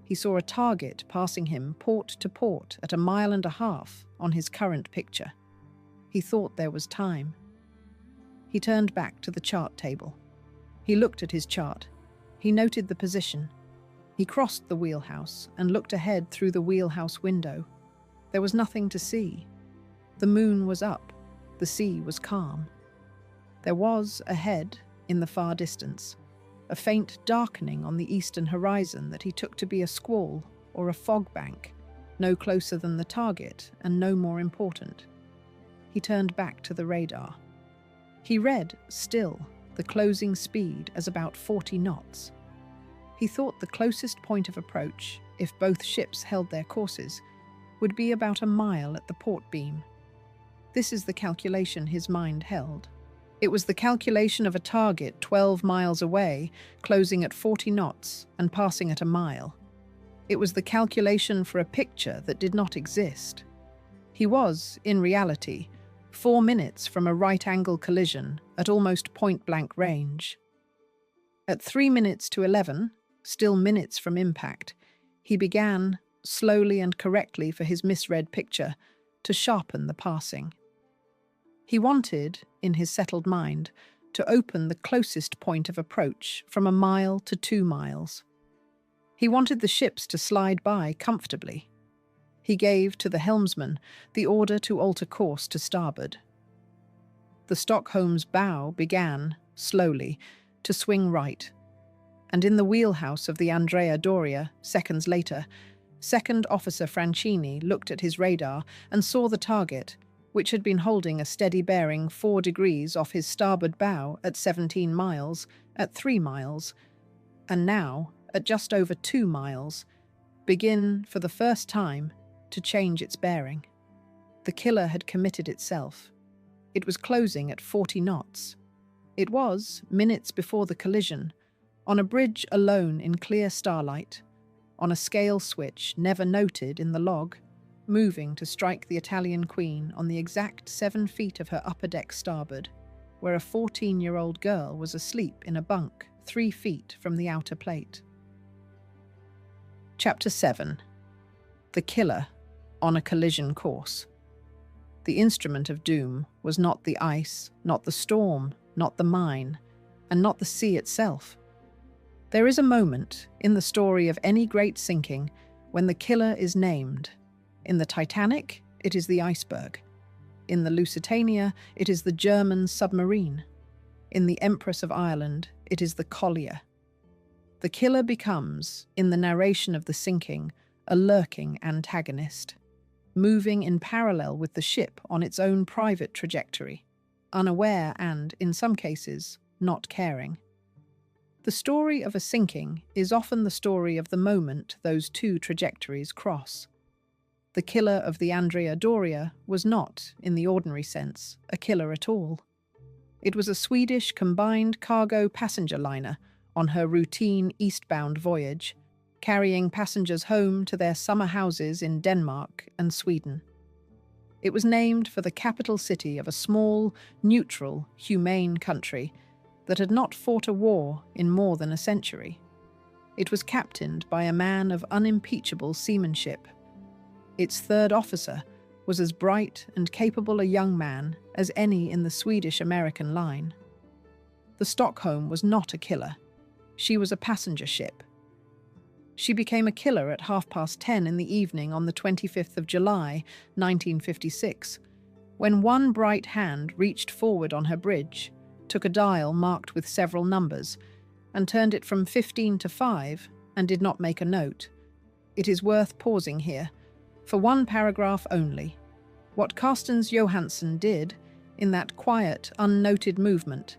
He saw a target passing him port to port at 1.5 miles on his current picture. He thought there was time. He turned back to the chart table. He looked at his chart. He noted the position. He crossed the wheelhouse and looked ahead through the wheelhouse window. There was nothing to see. The moon was up. The sea was calm. There was, ahead, in the far distance, a faint darkening on the eastern horizon that he took to be a squall or a fog bank, no closer than the target and no more important. He turned back to the radar. He read, still, the closing speed as about 40 knots. He thought the closest point of approach, if both ships held their courses, would be about 1 mile at the port beam. This is the calculation his mind held. It was the calculation of a target 12 miles away, closing at 40 knots and passing at 1 mile. It was the calculation for a picture that did not exist. He was, in reality, 4 minutes from a right-angle collision at almost point-blank range. At 3 minutes to 11, still minutes from impact, he began, slowly and correctly for his misread picture, to sharpen the passing. He wanted, in his settled mind, to open the closest point of approach from 1 mile to 2 miles. He wanted the ships to slide by comfortably. He gave to the helmsman the order to alter course to starboard. The Stockholm's bow began, slowly, to swing right, and in the wheelhouse of the Andrea Doria, seconds later, Second Officer Francini looked at his radar and saw the target, which had been holding a steady bearing 4 degrees off his starboard bow at 17 miles, at 3 miles, and now, at just over 2 miles, begin, for the first time, to change its bearing. The killer had committed itself. It was closing at 40 knots. It was, minutes before the collision, on a bridge alone in clear starlight, on a scale switch never noted in the log, moving to strike the Italian Queen on the exact 7 feet of her upper deck starboard, where a 14-year-old girl was asleep in a bunk 3 feet from the outer plate. Chapter 7. The Killer on a Collision Course. The instrument of doom was not the ice, not the storm, not the mine, and not the sea itself. There is a moment in the story of any great sinking when the killer is named. In the Titanic, it is the iceberg. In the Lusitania, it is the German submarine. In the Empress of Ireland, it is the collier. The killer becomes, in the narration of the sinking, a lurking antagonist, moving in parallel with the ship on its own private trajectory, unaware and, in some cases, not caring. The story of a sinking is often the story of the moment those two trajectories cross. The killer of the Andrea Doria was not, in the ordinary sense, a killer at all. It was a Swedish combined cargo passenger liner on her routine eastbound voyage, carrying passengers home to their summer houses in Denmark and Sweden. It was named for the capital city of a small, neutral, humane country that had not fought a war in more than a century. It was captained by a man of unimpeachable seamanship. Its third officer was as bright and capable a young man as any in the Swedish-American line. The Stockholm was not a killer. She was a passenger ship. She became a killer at 10:30 in the evening on the 25th of July, 1956, when one bright hand reached forward on her bridge, took a dial marked with several numbers, and turned it from 15 to 5 and did not make a note. It is worth pausing here, for one paragraph only. What Carstens Johansson did, in that quiet, unnoted movement,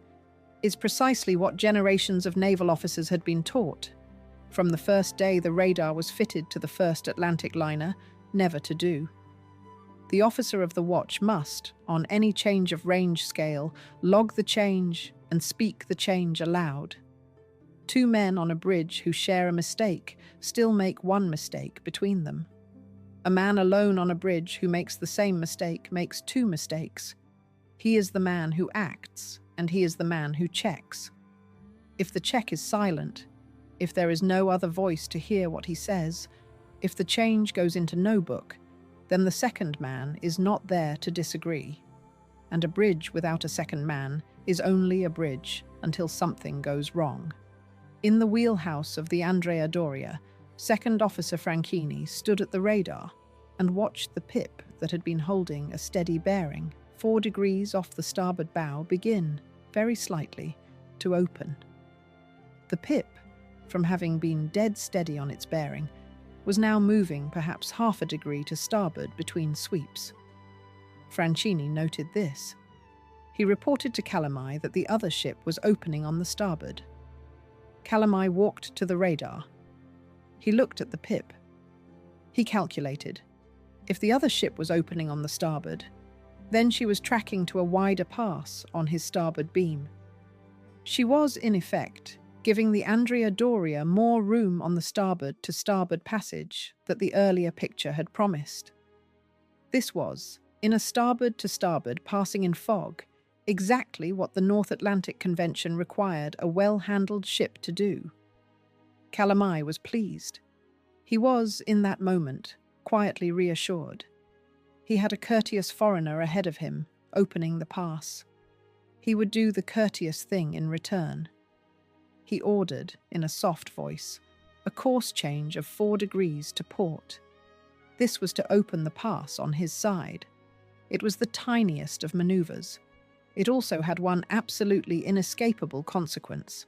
is precisely what generations of naval officers had been taught, from the first day the radar was fitted to the first Atlantic liner, never to do. The officer of the watch must, on any change of range scale, log the change and speak the change aloud. Two men on a bridge who share a mistake still make one mistake between them. A man alone on a bridge who makes the same mistake makes two mistakes. He is the man who acts, and he is the man who checks. If the check is silent, if there is no other voice to hear what he says, if the change goes into no book, then the second man is not there to disagree. And a bridge without a second man is only a bridge until something goes wrong. In the wheelhouse of the Andrea Doria, Second Officer Franchini stood at the radar and watched the pip that had been holding a steady bearing 4 degrees off the starboard bow begin, very slightly, to open. The pip, from having been dead steady on its bearing, was now moving perhaps 1/2 degree to starboard between sweeps. Franchini noted this. He reported to Calamai that the other ship was opening on the starboard. Calamai walked to the radar. He looked at the pip. He calculated. If the other ship was opening on the starboard, then she was tracking to a wider pass on his starboard beam. She was, in effect, giving the Andrea Doria more room on the starboard to starboard passage that the earlier picture had promised. This was, in a starboard to starboard passing in fog, exactly what the North Atlantic Convention required a well-handled ship to do. Calamai was pleased. He was, in that moment, quietly reassured. He had a courteous foreigner ahead of him, opening the pass. He would do the courteous thing in return. He ordered, in a soft voice, a course change of 4 degrees to port. This was to open the pass on his side. It was the tiniest of manoeuvres. It also had one absolutely inescapable consequence.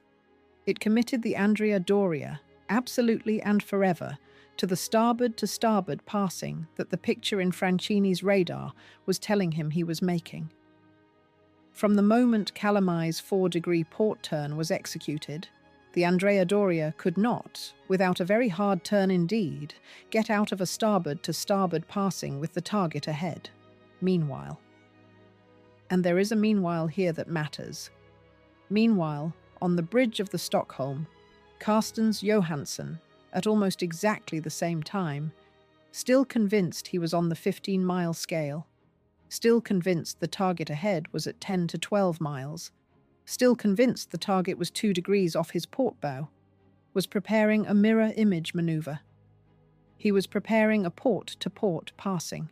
It committed the Andrea Doria, absolutely and forever, to the starboard to starboard passing that the picture in Franchini's radar was telling him he was making. From the moment Calamai's 4 degree port turn was executed, The Andrea Doria could not, without a very hard turn indeed, get out of a starboard to starboard passing with the target ahead. Meanwhile. And there is a meanwhile here that matters. Meanwhile, on the bridge of the Stockholm, Carstens Johansson, at almost exactly the same time, still convinced he was on the 15-mile scale, still convinced the target ahead was at 10 to 12 miles, still convinced the target was 2 degrees off his port bow, was preparing a mirror image maneuver. He was preparing a port-to-port passing.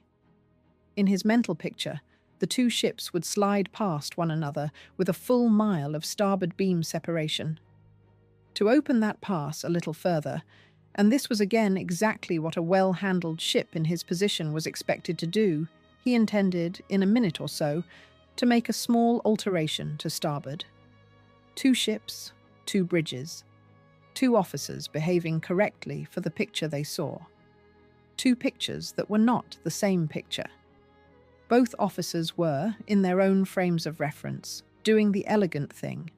In his mental picture, the two ships would slide past one another with a full mile of starboard beam separation. To open that pass a little further, and this was again exactly what a well-handled ship in his position was expected to do, he intended, in a minute or so, to make a small alteration to starboard. Two ships, two bridges, two officers behaving correctly for the picture they saw. Two pictures that were not the same picture. Both officers were, in their own frames of reference, doing the elegant thing.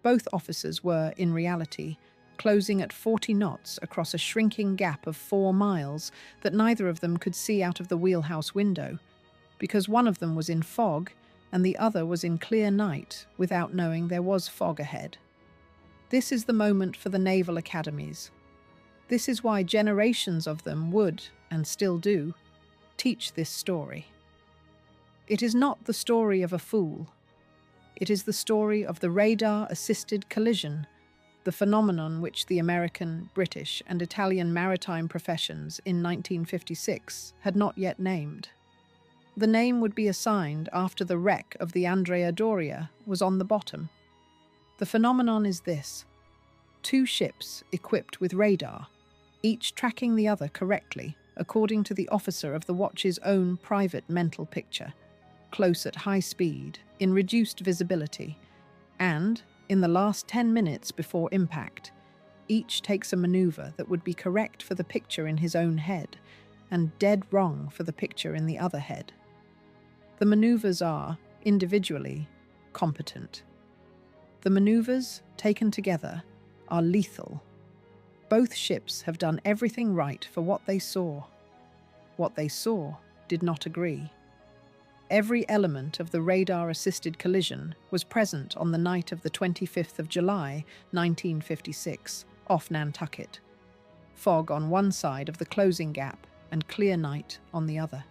Both officers were, in reality, closing at 40 knots across a shrinking gap of 4 miles that neither of them could see out of the wheelhouse window, because one of them was in fog and the other was in clear night without knowing there was fog ahead. This is the moment for the naval academies. This is why generations of them would, and still do, teach this story. It is not the story of a fool. It is the story of the radar-assisted collision, the phenomenon which the American, British, and Italian maritime professions in 1956 had not yet named. The name would be assigned after the wreck of the Andrea Doria was on the bottom. The phenomenon is this: two ships equipped with radar, each tracking the other correctly according to the officer of the watch's own private mental picture, close at high speed, in reduced visibility, and, in the last 10 minutes before impact, each takes a maneuver that would be correct for the picture in his own head and dead wrong for the picture in the other head. The maneuvers are, individually, competent. The maneuvers, taken together, are lethal. Both ships have done everything right for what they saw. What they saw did not agree. Every element of the radar-assisted collision was present on the night of the 25th of July, 1956, off Nantucket. Fog on one side of the closing gap and clear night on the other.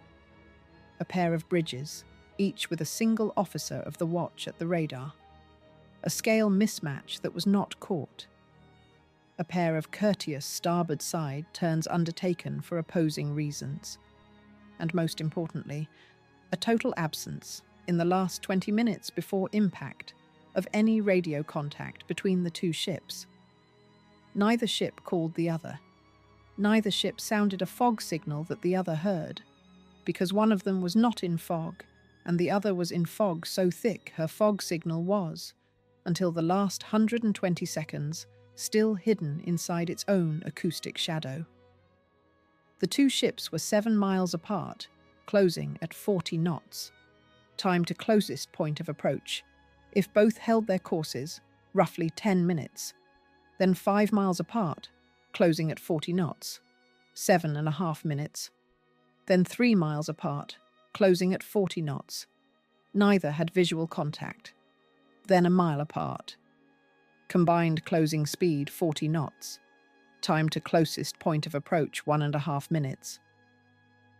A pair of bridges, each with a single officer of the watch at the radar. A scale mismatch that was not caught. A pair of courteous starboard side turns undertaken for opposing reasons. And most importantly, a total absence, in the last 20 minutes before impact, of any radio contact between the two ships. Neither ship called the other. Neither ship sounded a fog signal that the other heard, because one of them was not in fog, and the other was in fog so thick her fog signal was, until the last 120 seconds, still hidden inside its own acoustic shadow. The two ships were 7 miles apart, closing at 40 knots. Time to closest point of approach. If both held their courses, roughly 10 minutes. Then 5 miles apart, closing at 40 knots. 7.5 minutes. Then 3 miles apart, closing at 40 knots. Neither had visual contact. Then a mile apart. Combined closing speed 40 knots. Time to closest point of approach 1.5 minutes.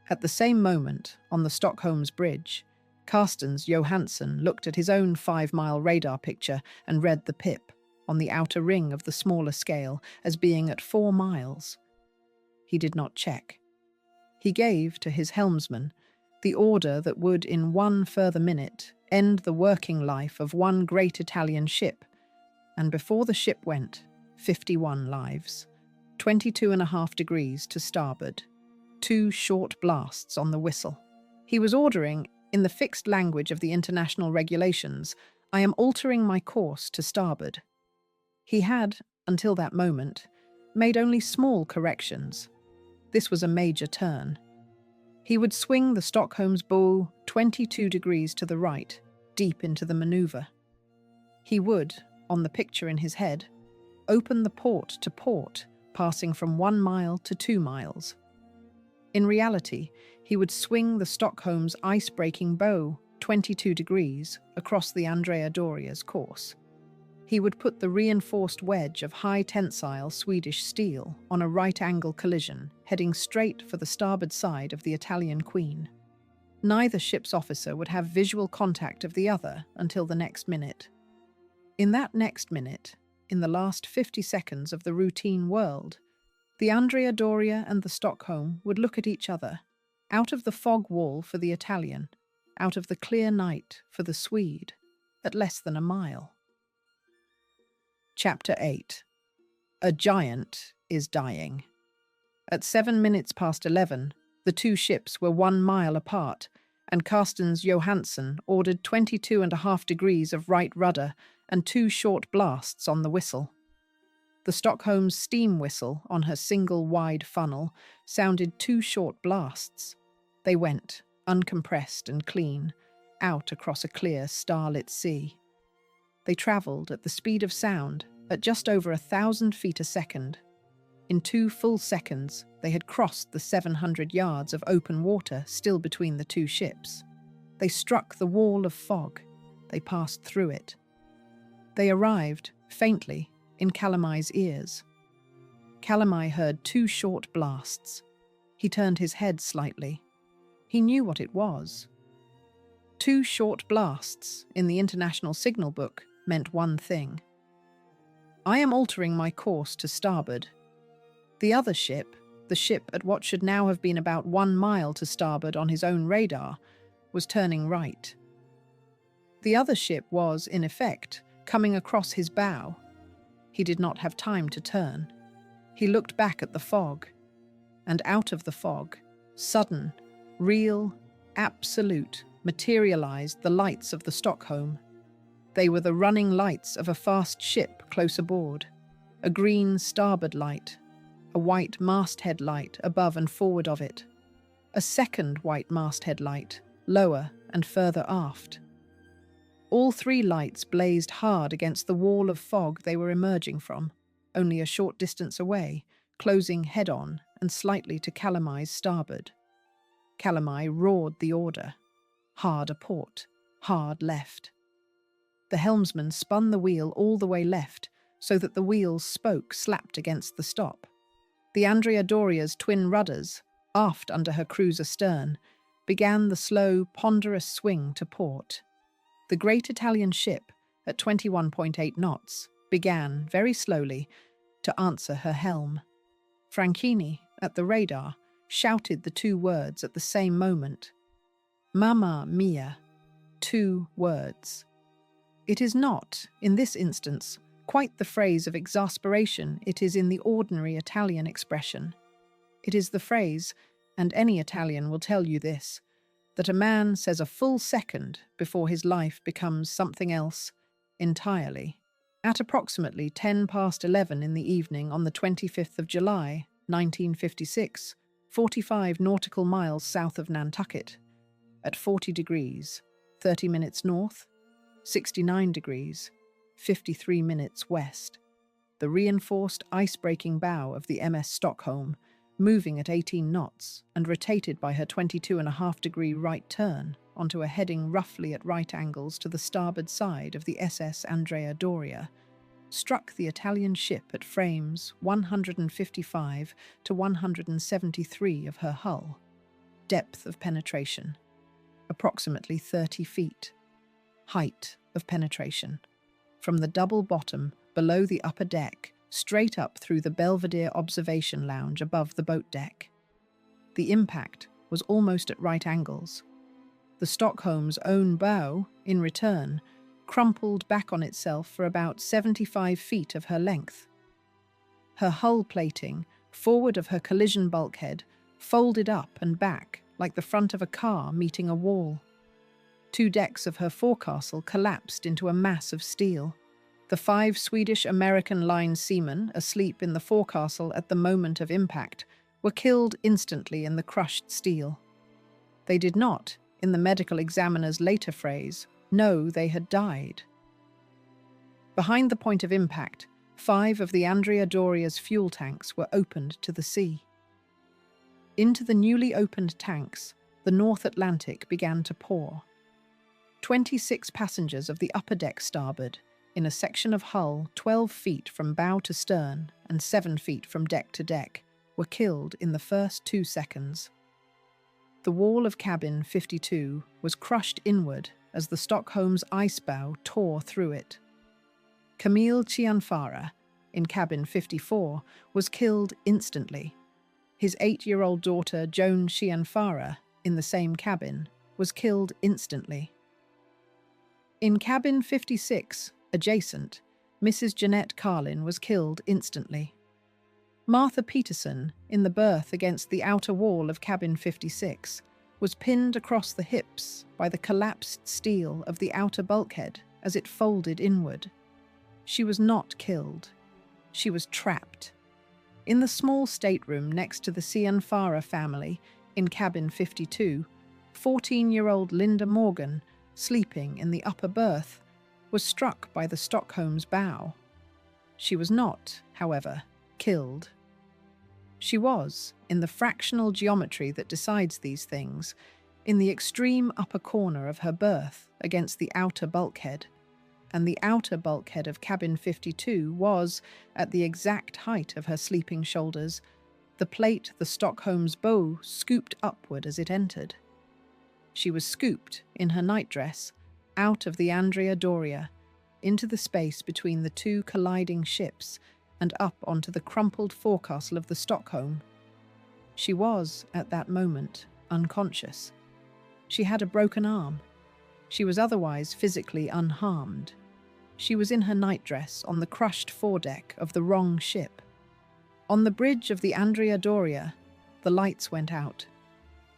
At the same moment, on the Stockholm's bridge, Carstens Johansson looked at his own 5-mile radar picture and read the pip, on the outer ring of the smaller scale, as being at 4 miles. He did not check. He gave to his helmsman the order that would, in 1 further minute, end the working life of one great Italian ship, and before the ship went, 51 lives, 22.5 degrees to starboard. 2 short blasts on the whistle. He was ordering, in the fixed language of the international regulations, "I am altering my course to starboard." He had, until that moment, made only small corrections. This was a major turn. He would swing the Stockholm's bow 22 degrees to the right, deep into the maneuver. He would, on the picture in his head, open the port to port, passing from 1 mile to 2 miles. In reality, he would swing the Stockholm's ice-breaking bow 22 degrees across the Andrea Doria's course. He would put the reinforced wedge of high-tensile Swedish steel on a right-angle collision, heading straight for the starboard side of the Italian Queen. Neither ship's officer would have visual contact of the other until the next minute. In that next minute, in the last 50 seconds of the routine world, the Andrea Doria and the Stockholm would look at each other, out of the fog wall for the Italian, out of the clear night for the Swede, at less than a mile. Chapter 8. A giant is dying. At 7 minutes past 11, the two ships were 1 mile apart, and Carstens Johansson ordered 22.5 degrees of right rudder and 2 short blasts on the whistle. The Stockholm's steam whistle on her single wide funnel sounded 2 short blasts. They went, uncompressed and clean, out across a clear, starlit sea. They travelled at the speed of sound at just over 1,000 feet a second. In 2 full seconds, they had crossed the 700 yards of open water still between the two ships. They struck the wall of fog. They passed through it. They arrived, faintly, in Calamai's ears. Calamai heard 2 short blasts. He turned his head slightly. He knew what it was. 2 short blasts in the International Signal Book meant one thing. I am altering my course to starboard. The other ship, the ship at what should now have been about 1 mile to starboard on his own radar, was turning right. The other ship was, in effect, coming across his bow. He did not have time to turn. He looked back at the fog, and out of the fog, sudden, real, absolute, materialized the lights of the Stockholm. They were the running lights of a fast ship close aboard, a green starboard light, a white masthead light above and forward of it, a second white masthead light, lower and further aft. All 3 lights blazed hard against the wall of fog they were emerging from, only a short distance away, closing head-on and slightly to Calamai's starboard. Calamai roared the order. Hard aport, hard left. The helmsman spun the wheel all the way left, so that the wheel's spoke slapped against the stop. The Andrea Doria's twin rudders, aft under her cruiser stern, began the slow, ponderous swing to port. The great Italian ship, at 21.8 knots, began, very slowly, to answer her helm. Franchini, at the radar, shouted the 2 words at the same moment. Mamma mia. 2 words. It is not, in this instance, quite the phrase of exasperation it is in the ordinary Italian expression. It is the phrase, and any Italian will tell you this, that a man says a full second before his life becomes something else entirely. At approximately 10 past 11 in the evening on the 25th of July, 1956, 45 nautical miles south of Nantucket, at 40 degrees, 30 minutes north, 69 degrees, 53 minutes west, the reinforced ice-breaking bow of the MS Stockholm, moving at 18 knots and rotated by her 22.5-degree right turn onto a heading roughly at right angles to the starboard side of the SS Andrea Doria, struck the Italian ship at frames 155 to 173 of her hull. Depth of penetration, approximately 30 feet. Height of penetration, from the double bottom below the upper deck, straight up through the Belvedere observation lounge above the boat deck. The impact was almost at right angles. The Stockholm's own bow, in return, crumpled back on itself for about 75 feet of her length. Her hull plating, forward of her collision bulkhead, folded up and back like the front of a car meeting a wall. 2 decks of her forecastle collapsed into a mass of steel. The 5 Swedish-American line seamen asleep in the forecastle at the moment of impact were killed instantly in the crushed steel. They did not, in the medical examiner's later phrase, know they had died. Behind the point of impact, 5 of the Andrea Doria's fuel tanks were opened to the sea. Into the newly opened tanks, the North Atlantic began to pour. 26 passengers of the upper deck starboard, in a section of hull 12 feet from bow to stern and 7 feet from deck to deck, were killed in the first 2 seconds. The wall of cabin 52 was crushed inward as the Stockholm's icebow tore through it. Camille Cianfara, in cabin 54, was killed instantly. His 8-year-old daughter, Joan Cianfara, in the same cabin, was killed instantly. In cabin 56, adjacent, Mrs. Jeanette Carlin was killed instantly. Martha Peterson, in the berth against the outer wall of cabin 56, was pinned across the hips by the collapsed steel of the outer bulkhead as it folded inward. She was not killed. She was trapped. In the small stateroom next to the Cianfara family, in cabin 52, 14-year-old Linda Morgan, sleeping in the upper berth, was struck by the Stockholm's bow. She was not, however, killed. She was, in the fractional geometry that decides these things, in the extreme upper corner of her berth against the outer bulkhead, and the outer bulkhead of cabin 52 was, at the exact height of her sleeping shoulders, the plate the Stockholm's bow scooped upward as it entered. She was scooped, in her nightdress, out of the Andrea Doria, into the space between the 2 colliding ships, and up onto the crumpled forecastle of the Stockholm. She was, at that moment, unconscious. She had a broken arm. She was otherwise physically unharmed. She was in her nightdress on the crushed foredeck of the wrong ship. On the bridge of the Andrea Doria, the lights went out.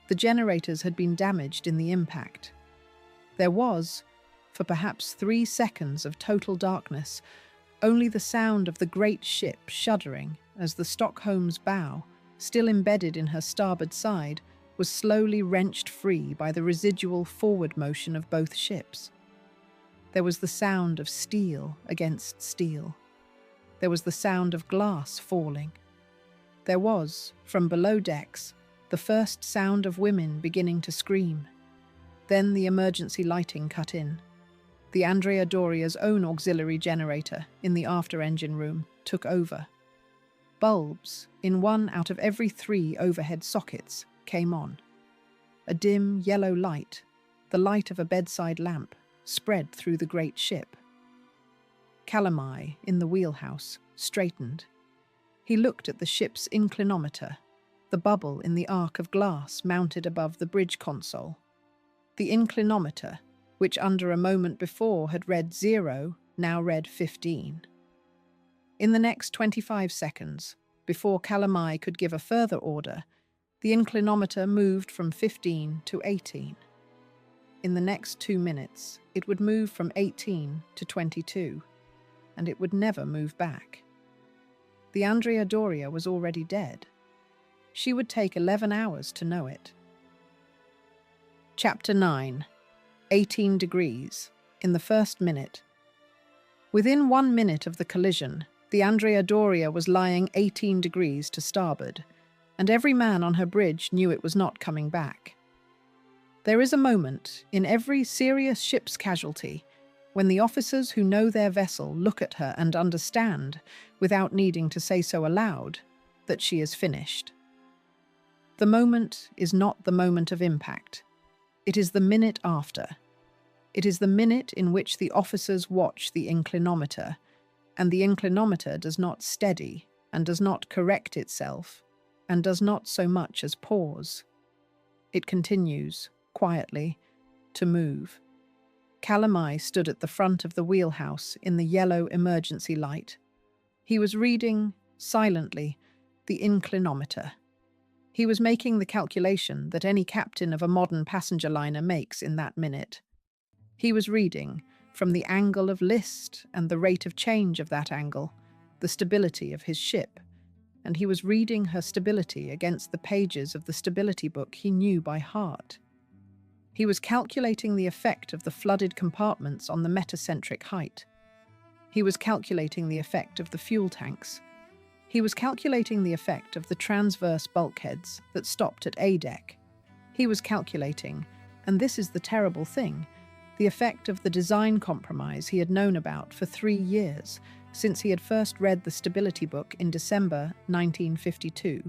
The generators had been damaged in the impact. There was, for perhaps 3 seconds of total darkness, only the sound of the great ship shuddering as the Stockholm's bow, still embedded in her starboard side, was slowly wrenched free by the residual forward motion of both ships. There was the sound of steel against steel. There was the sound of glass falling. There was, from below decks, the first sound of women beginning to scream. Then the emergency lighting cut in. The Andrea Doria's own auxiliary generator in the after-engine room took over. Bulbs, in 1 out of every 3 overhead sockets, came on. A dim yellow light, the light of a bedside lamp, spread through the great ship. Calamai, in the wheelhouse, straightened. He looked at the ship's inclinometer, the bubble in the arc of glass mounted above the bridge console. The inclinometer, which under a moment before had read 0, now read 15. In the next 25 seconds, before Calamai could give a further order, the inclinometer moved from 15 to 18. In the next 2 minutes, it would move from 18 to 22, and it would never move back. The Andrea Doria was already dead. She would take 11 hours to know it. Chapter 9. 18 degrees, in the first minute. Within 1 minute of the collision, the Andrea Doria was lying 18 degrees to starboard, and every man on her bridge knew it was not coming back. There is a moment in every serious ship's casualty when the officers who know their vessel look at her and understand, without needing to say so aloud, that she is finished. The moment is not the moment of impact. It is the minute after. It is the minute in which the officers watch the inclinometer, and the inclinometer does not steady and does not correct itself and does not so much as pause. It continues, quietly, to move. Calamai stood at the front of the wheelhouse in the yellow emergency light. He was reading, silently, the inclinometer. He was making the calculation that any captain of a modern passenger liner makes in that minute. He was reading, from the angle of list and the rate of change of that angle, the stability of his ship, and he was reading her stability against the pages of the stability book he knew by heart. He was calculating the effect of the flooded compartments on the metacentric height. He was calculating the effect of the fuel tanks. He was calculating the effect of the transverse bulkheads that stopped at A deck. He was calculating, and this is the terrible thing, the effect of the design compromise he had known about for 3 years, since he had first read the stability book in December 1952.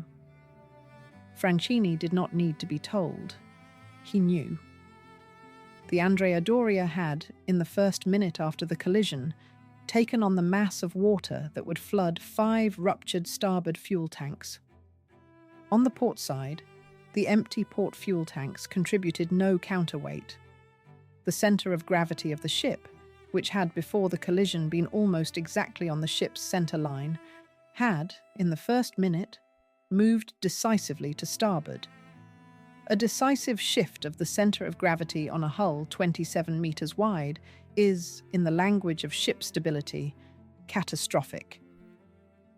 Franchini did not need to be told. He knew. The Andrea Doria had, in the first minute after the collision, taken on the mass of water that would flood 5 ruptured starboard fuel tanks. On the port side, the empty port fuel tanks contributed no counterweight. The center of gravity of the ship, which had before the collision been almost exactly on the ship's center line, had, in the first minute, moved decisively to starboard. A decisive shift of the center of gravity on a hull 27 meters wide is, in the language of ship stability, catastrophic.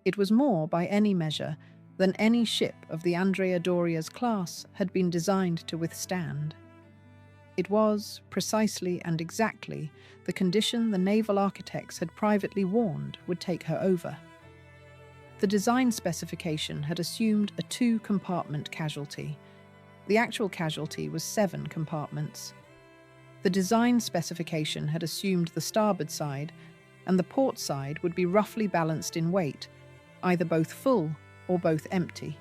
It was more, by any measure, than any ship of the Andrea Doria's class had been designed to withstand. It was, precisely and exactly, the condition the naval architects had privately warned would take her over. The design specification had assumed a 2-compartment casualty. The actual casualty was 7 compartments. The design specification had assumed the starboard side and the port side would be roughly balanced in weight, either both full or both empty.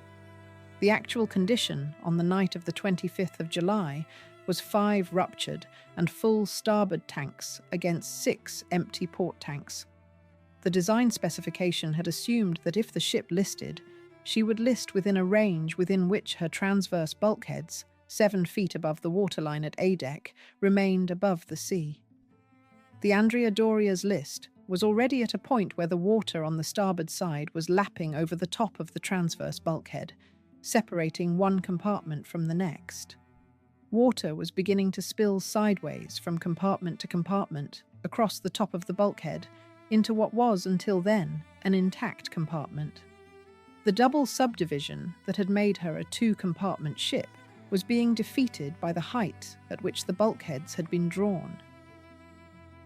The actual condition on the night of the 25th of July was 5 ruptured and full starboard tanks against 6 empty port tanks. The design specification had assumed that if the ship listed, she would list within a range within which her transverse bulkheads, 7 feet above the waterline at A deck, remained above the sea. The Andrea Doria's list was already at a point where the water on the starboard side was lapping over the top of the transverse bulkhead, separating one compartment from the next. Water was beginning to spill sideways from compartment to compartment across the top of the bulkhead into what was, until then, an intact compartment. The double subdivision that had made her a 2-compartment ship was being defeated by the height at which the bulkheads had been drawn.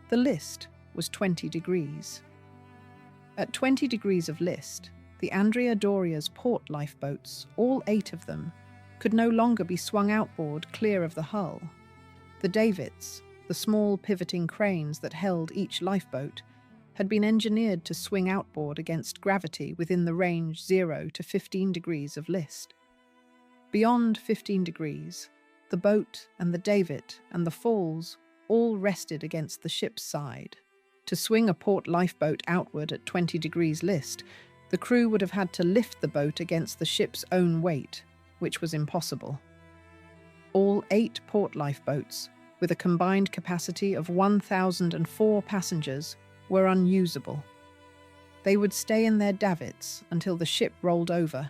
The list was 20 degrees. At 20 degrees of list, the Andrea Doria's port lifeboats, all 8 of them, could no longer be swung outboard clear of the hull. The davits, the small pivoting cranes that held each lifeboat, had been engineered to swing outboard against gravity within the range 0 to 15 degrees of list. Beyond 15 degrees, the boat and the davit and the falls all rested against the ship's side. To swing a port lifeboat outward at 20 degrees list, the crew would have had to lift the boat against the ship's own weight, which was impossible. All 8 port lifeboats, with a combined capacity of 1,004 passengers, were unusable. They would stay in their davits until the ship rolled over,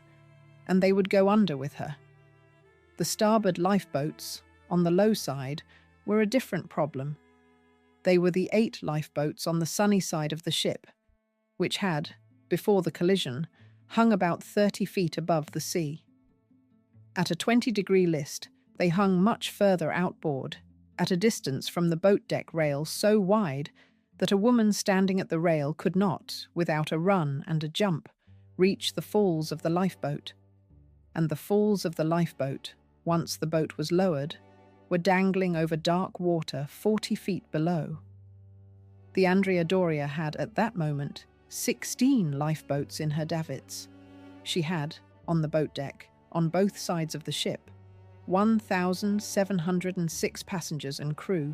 and they would go under with her. The starboard lifeboats, on the low side, were a different problem. They were the 8 lifeboats on the sunny side of the ship, which had, before the collision, hung about 30 feet above the sea. At a 20-degree list, they hung much further outboard, at a distance from the boat deck rail so wide that a woman standing at the rail could not, without a run and a jump, reach the falls of the lifeboat. And the falls of the lifeboat, once the boat was lowered, were dangling over dark water 40 feet below. The Andrea Doria had, at that moment, 16 lifeboats in her davits. She had, on the boat deck, on both sides of the ship, 1,706 passengers and crew.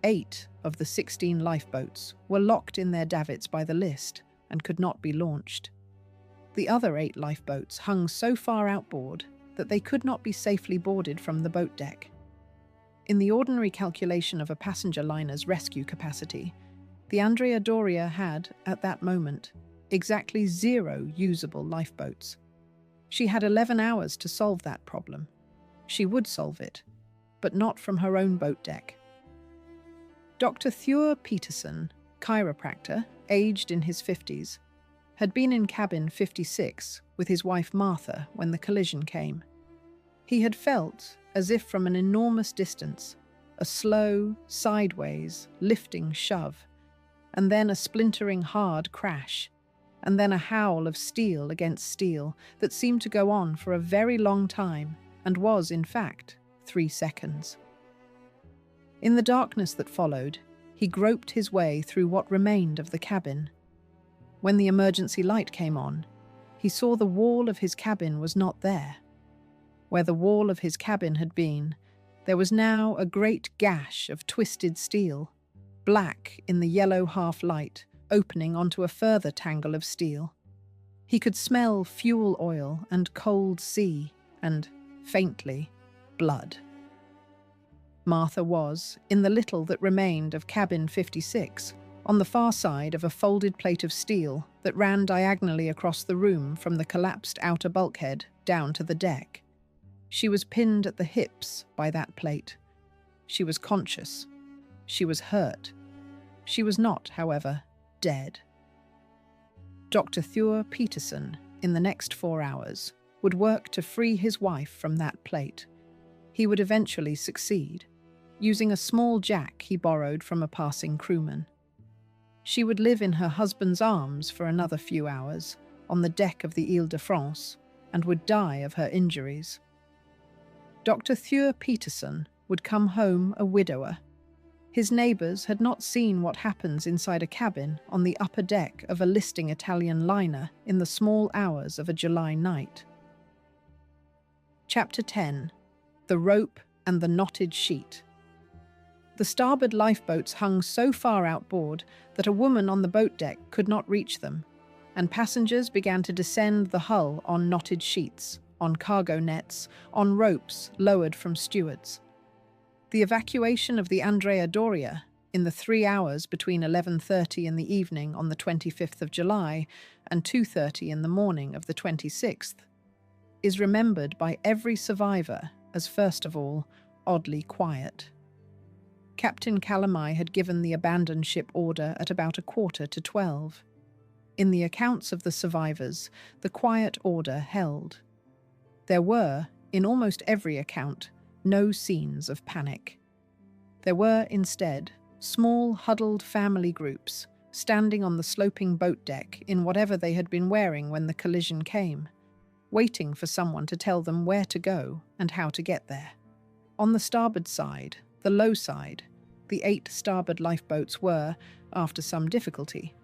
8 of the 16 lifeboats were locked in their davits by the list and could not be launched. The other 8 lifeboats hung so far outboard that they could not be safely boarded from the boat deck. In the ordinary calculation of a passenger liner's rescue capacity, the Andrea Doria had, at that moment, exactly 0 usable lifeboats. She had 11 hours to solve that problem. She would solve it, but not from her own boat deck. Dr. Thur Peterson, chiropractor, aged in his 50s, had been in cabin 56 with his wife Martha when the collision came. He had felt, as if from an enormous distance, a slow, sideways, lifting shove. and then a splintering hard crash, and then a howl of steel against steel that seemed to go on for a very long time and was, in fact, 3 seconds. In the darkness that followed, he groped his way through what remained of the cabin. When the emergency light came on, he saw the wall of his cabin was not there. Where the wall of his cabin had been, there was now a great gash of twisted steel, black in the yellow half-light, opening onto a further tangle of steel. He could smell fuel oil and cold sea and, faintly, blood. Martha was, in the little that remained of cabin 56, on the far side of a folded plate of steel that ran diagonally across the room from the collapsed outer bulkhead down to the deck. She was pinned at the hips by that plate. She was conscious. She was hurt. She was not, however, dead. Dr. Thur Peterson, in the next 4 hours, would work to free his wife from that plate. He would eventually succeed, using a small jack he borrowed from a passing crewman. She would live in her husband's arms for another few hours, on the deck of the Ile de France, and would die of her injuries. Dr. Thur Peterson would come home a widower. His neighbours had not seen what happens inside a cabin on the upper deck of a listing Italian liner in the small hours of a July night. Chapter 10. The Rope and the Knotted Sheet. The starboard lifeboats hung so far outboard that a woman on the boat deck could not reach them, and passengers began to descend the hull on knotted sheets, on cargo nets, on ropes lowered from stewards. The evacuation of the Andrea Doria, in the 3 hours between 11:30 in the evening on the 25th of July and 2:30 in the morning of the 26th, is remembered by every survivor as, first of all, oddly quiet. Captain Calamai had given the abandoned ship order at about 11:45. In the accounts of the survivors, the quiet order held. There were, in almost every account, no scenes of panic. There were, instead, small, huddled family groups standing on the sloping boat deck in whatever they had been wearing when the collision came, waiting for someone to tell them where to go and how to get there. On the starboard side, the low side, the 8 starboard lifeboats were, after some difficulty,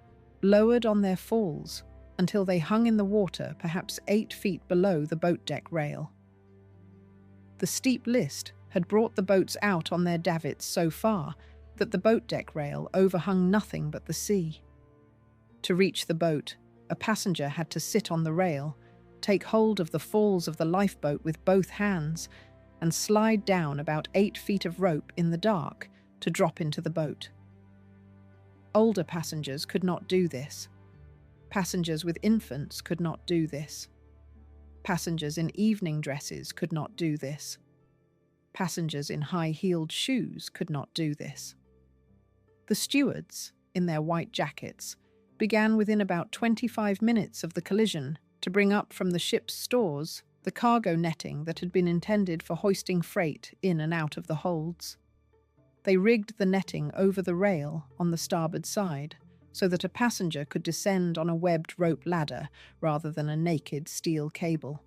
lowered on their falls until they hung in the water perhaps 8 feet below the boat deck rail. The steep list had brought the boats out on their davits so far that the boat deck rail overhung nothing but the sea. To reach the boat, a passenger had to sit on the rail, take hold of the falls of the lifeboat with both hands, and slide down about 8 feet of rope in the dark to drop into the boat. Older passengers could not do this. Passengers with infants could not do this. Passengers in evening dresses could not do this. Passengers in high-heeled shoes could not do this. The stewards, in their white jackets, began within about 25 minutes of the collision to bring up from the ship's stores the cargo netting that had been intended for hoisting freight in and out of the holds. They rigged the netting over the rail on the starboard side so that a passenger could descend on a webbed rope ladder rather than a naked steel cable.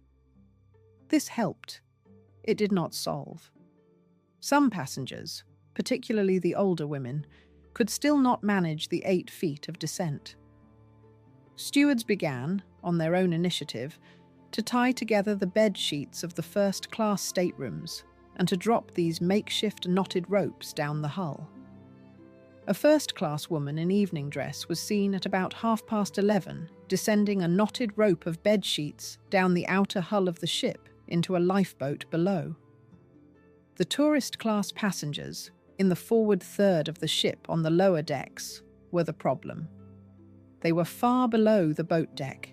This helped. It did not solve. Some passengers, particularly the older women, could still not manage the 8 feet of descent. Stewards began, on their own initiative, to tie together the bed sheets of the first-class staterooms and to drop these makeshift knotted ropes down the hull. A first-class woman in evening dress was seen at about 11:30 descending a knotted rope of bed sheets down the outer hull of the ship into a lifeboat below. The tourist-class passengers, in the forward third of the ship on the lower decks, were the problem. They were far below the boat deck.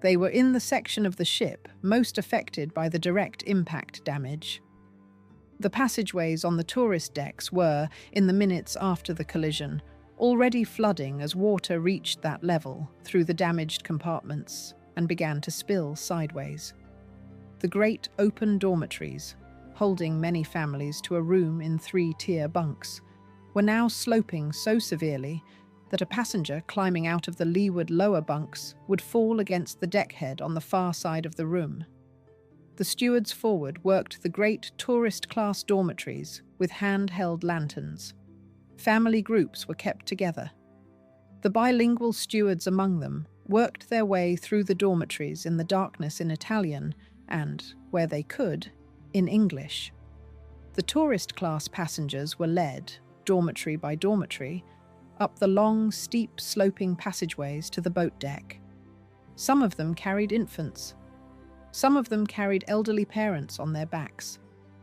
They were in the section of the ship most affected by the direct impact damage. The passageways on the tourist decks were, in the minutes after the collision, already flooding as water reached that level through the damaged compartments and began to spill sideways. The great open dormitories, holding many families to a room in 3-tier bunks, were now sloping so severely that a passenger climbing out of the leeward lower bunks would fall against the deckhead on the far side of the room. The stewards forward worked the great tourist-class dormitories with hand-held lanterns. Family groups were kept together. The bilingual stewards among them worked their way through the dormitories in the darkness in Italian and, where they could, in English. The tourist-class passengers were led, dormitory by dormitory, up the long, steep, sloping passageways to the boat deck. Some of them carried infants. Some of them carried elderly parents on their backs.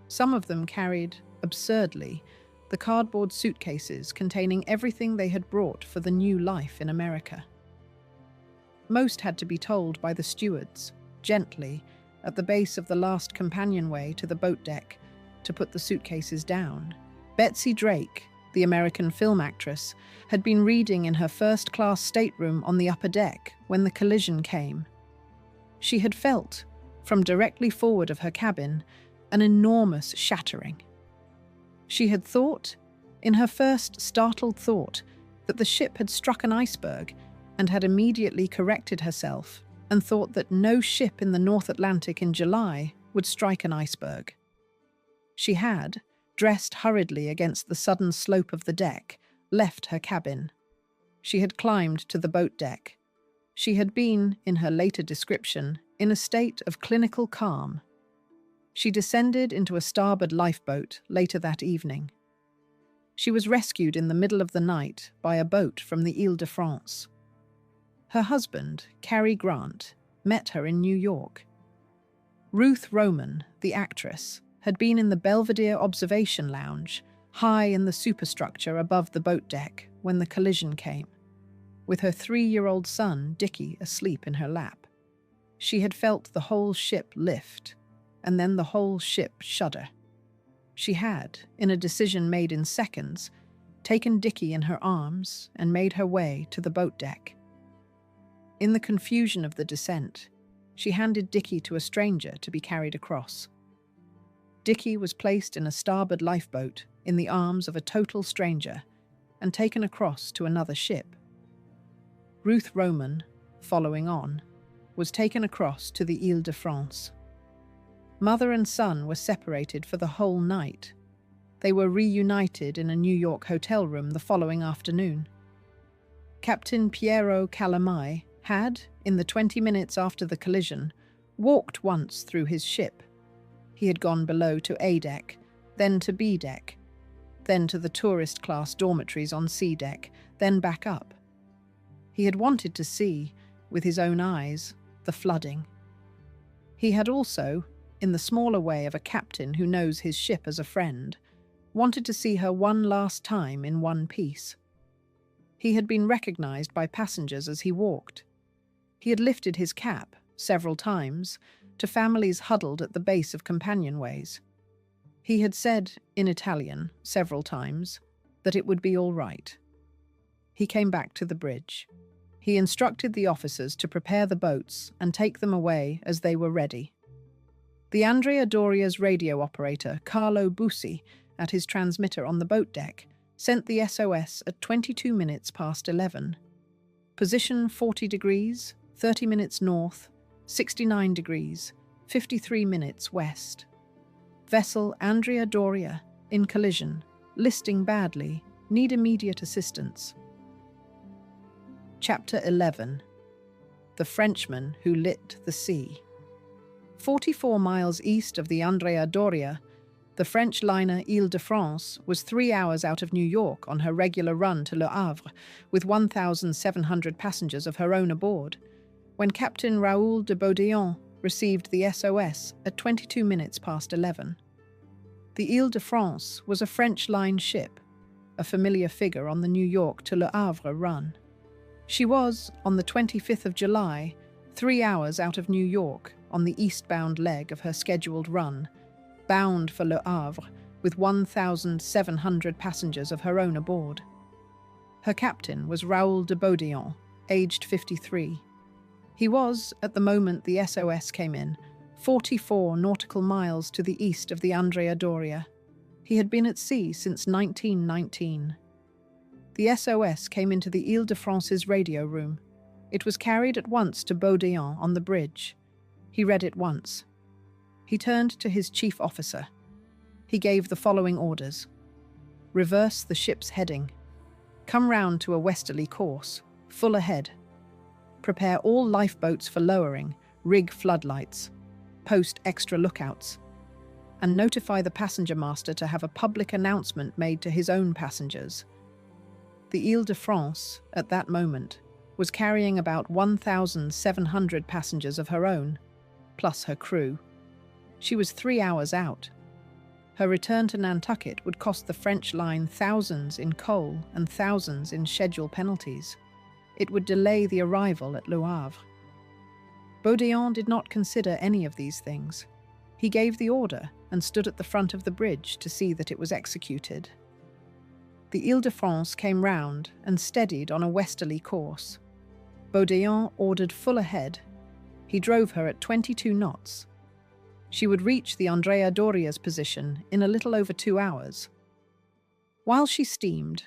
Some of them carried, absurdly, the cardboard suitcases containing everything they had brought for the new life in America. Most had to be told by the stewards, gently, at the base of the last companionway to the boat deck, to put the suitcases down. Betsy Drake, the American film actress, had been reading in her first-class stateroom on the upper deck when the collision came. She had felt, from directly forward of her cabin, an enormous shattering. She had thought, in her first startled thought, that the ship had struck an iceberg and had immediately corrected herself and thought that no ship in the North Atlantic in July would strike an iceberg. She had, dressed hurriedly against the sudden slope of the deck, left her cabin. She had climbed to the boat deck. She had been, in her later description, in a state of clinical calm. She descended into a starboard lifeboat later that evening. She was rescued in the middle of the night by a boat from the Ile de France. Her husband, Cary Grant, met her in New York. Ruth Roman, the actress, had been in the Belvedere observation lounge, high in the superstructure above the boat deck, when the collision came, with her 3-year-old son, Dickie, asleep in her lap. She had felt the whole ship lift, and then the whole ship shudder. She had, in a decision made in seconds, taken Dickie in her arms and made her way to the boat deck. In the confusion of the descent, she handed Dickie to a stranger to be carried across. Dickie was placed in a starboard lifeboat in the arms of a total stranger and taken across to another ship. Ruth Roman, following on, was taken across to the Ile de France. Mother and son were separated for the whole night. They were reunited in a New York hotel room the following afternoon. Captain Piero Calamai had, in the 20 minutes after the collision, walked once through his ship. He had gone below to A deck, then to B deck, then to the tourist-class dormitories on C deck, then back up. He had wanted to see, with his own eyes, the flooding. He had also, in the smaller way of a captain who knows his ship as a friend, wanted to see her one last time in one piece. He had been recognized by passengers as he walked. He had lifted his cap, several times, to families huddled at the base of companionways. He had said, in Italian, several times, that it would be all right. He came back to the bridge. He instructed the officers to prepare the boats and take them away as they were ready. The Andrea Doria's radio operator, Carlo Busi, at his transmitter on the boat deck, sent the SOS at 22 minutes past 11. Position 40 degrees, 30 minutes north, 69 degrees, 53 minutes west. Vessel Andrea Doria, in collision, listing badly, need immediate assistance. Chapter 11. The Frenchman Who Lit the Sea. 44 miles east of the Andrea Doria, the French liner Ile de France was 3 hours out of New York on her regular run to Le Havre, with 1,700 passengers of her own aboard, when Captain Raoul de Beaudéan received the SOS at 22 minutes past 11. The Ile de France was a French line ship, a familiar figure on the New York to Le Havre run. She was, on the 25th of July, 3 hours out of New York on the eastbound leg of her scheduled run, bound for Le Havre with 1,700 passengers of her own aboard. Her captain was Raoul de Beaudéan, aged 53. He was, at the moment the SOS came in, 44 nautical miles to the east of the Andrea Doria. He had been at sea since 1919. The SOS came into the Ile de France's radio room. It was carried at once to Beaudéan on the bridge. He read it once. He turned to his chief officer. He gave the following orders. Reverse the ship's heading. Come round to a westerly course, full ahead. Prepare all lifeboats for lowering, rig floodlights, post extra lookouts, and notify the passenger master to have a public announcement made to his own passengers. The Ile de France, at that moment, was carrying about 1,700 passengers of her own, plus her crew. She was 3 hours out. Her return to Nantucket would cost the French line thousands in coal and thousands in schedule penalties. It would delay the arrival at Le Havre. Beaudéan did not consider any of these things. He gave the order and stood at the front of the bridge to see that it was executed. The Ile de France came round and steadied on a westerly course. Beaudéan ordered full ahead. He drove her at 22 knots. She would reach the Andrea Doria's position in a little over 2 hours. While she steamed,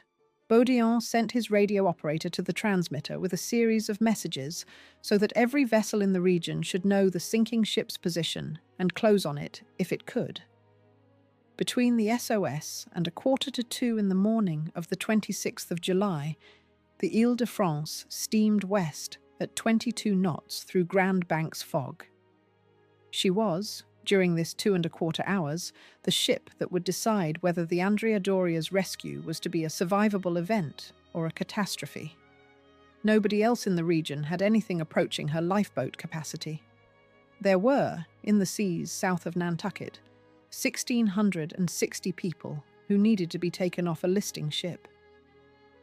Beaudéan sent his radio operator to the transmitter with a series of messages so that every vessel in the region should know the sinking ship's position and close on it if it could. Between the SOS and 1:45 in the morning of the 26th of July, the Ile de France steamed west at 22 knots through Grand Banks fog. She was, during this 2¼ hours, the ship that would decide whether the Andrea Doria's rescue was to be a survivable event or a catastrophe. Nobody else in the region had anything approaching her lifeboat capacity. There were, in the seas south of Nantucket, 1,660 people who needed to be taken off a listing ship.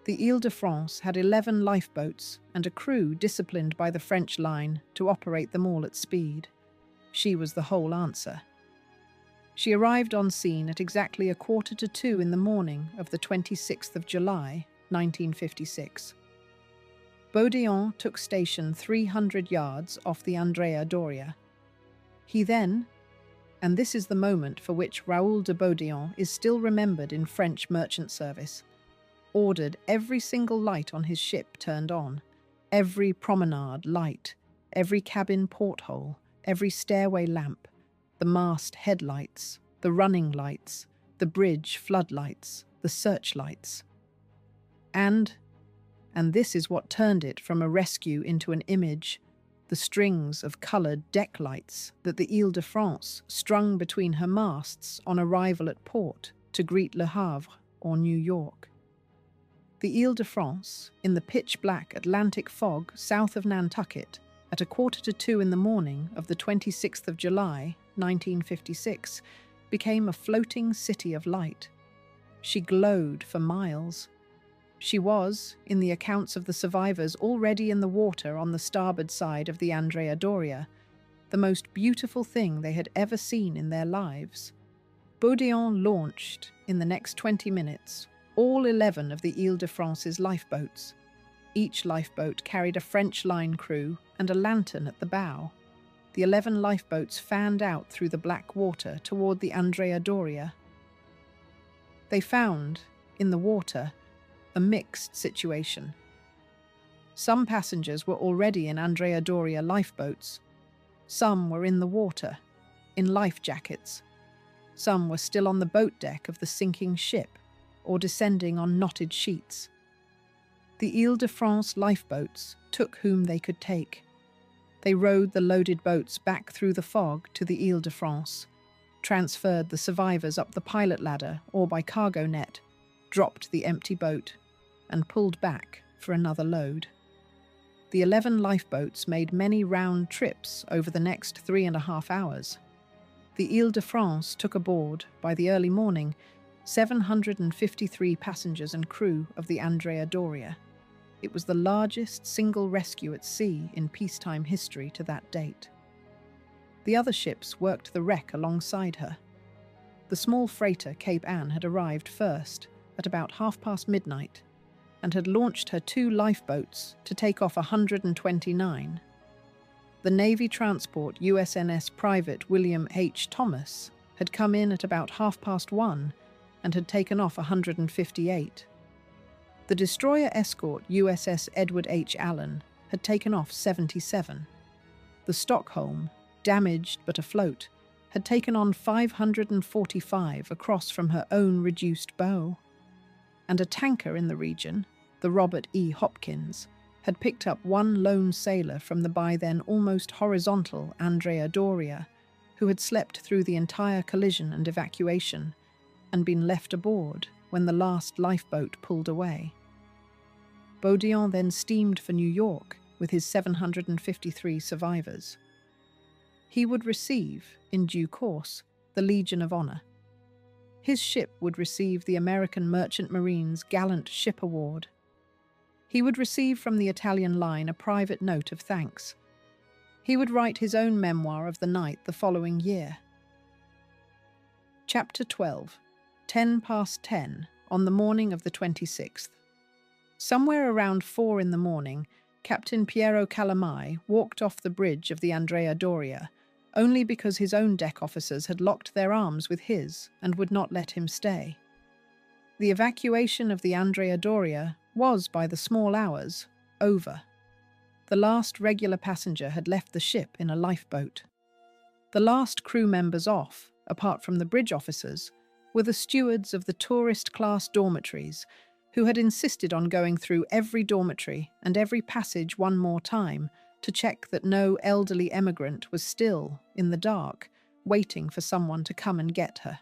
The Ile de France had 11 lifeboats and a crew disciplined by the French line to operate them all at speed. She was the whole answer. She arrived on scene at exactly 1:45 in the morning of the 26th of July, 1956. Beaudéan took station 300 yards off the Andrea Doria. He then, and this is the moment for which Raoul de Beaudéan is still remembered in French merchant service, ordered every single light on his ship turned on, every promenade light, every cabin porthole, every stairway lamp, the mast headlights, the running lights, the bridge floodlights, the searchlights. And this is what turned it from a rescue into an image, the strings of coloured deck lights that the Ile de France strung between her masts on arrival at port to greet Le Havre or New York. The Ile de France, in the pitch-black Atlantic fog south of Nantucket, at 1:45 in the morning of the 26th of July, 1956, became a floating city of light. She glowed for miles. She was, in the accounts of the survivors already in the water on the starboard side of the Andrea Doria, the most beautiful thing they had ever seen in their lives. Beaudéan launched, in the next 20 minutes, all 11 of the Ile de France's lifeboats. Each lifeboat carried a French line crew and a lantern at the bow. The 11 lifeboats fanned out through the black water toward the Andrea Doria. They found, in the water, a mixed situation. Some passengers were already in Andrea Doria lifeboats. Some were in the water, in life jackets. Some were still on the boat deck of the sinking ship, or descending on knotted sheets. The Ile de France lifeboats took whom they could take. They rowed the loaded boats back through the fog to the Ile de France, transferred the survivors up the pilot ladder or by cargo net, dropped the empty boat, and pulled back for another load. The 11 lifeboats made many round trips over the next 3½ hours. The Ile de France took aboard, by the early morning, 753 passengers and crew of the Andrea Doria. It was the largest single rescue at sea in peacetime history to that date. The other ships worked the wreck alongside her. The small freighter Cape Ann had arrived first, at about midnight, and had launched her 2 lifeboats to take off 129. The Navy transport USNS Private William H. Thomas had come in at about 1:30 and had taken off 158. The The destroyer escort USS Edward H. Allen had taken off 77. The Stockholm, damaged but afloat, had taken on 545 across from her own reduced bow. And a tanker in the region, the Robert E. Hopkins, had picked up one lone sailor from the by then almost horizontal Andrea Doria, who had slept through the entire collision and evacuation and been left aboard when the last lifeboat pulled away. Beaudéan then steamed for New York with his 753 survivors. He would receive, in due course, the Legion of Honor. His ship would receive the American Merchant Marine's Gallant Ship Award. He would receive from the Italian line a private note of thanks. He would write his own memoir of the night the following year. Chapter 12, 10:10, on the morning of the 26th. Somewhere around 4 in the morning, Captain Piero Calamai walked off the bridge of the Andrea Doria, only because his own deck officers had locked their arms with his and would not let him stay. The evacuation of the Andrea Doria was, by the small hours, over. The last regular passenger had left the ship in a lifeboat. The last crew members off, apart from the bridge officers, were the stewards of the tourist-class dormitories, who had insisted on going through every dormitory and every passage one more time to check that no elderly emigrant was still, in the dark, waiting for someone to come and get her.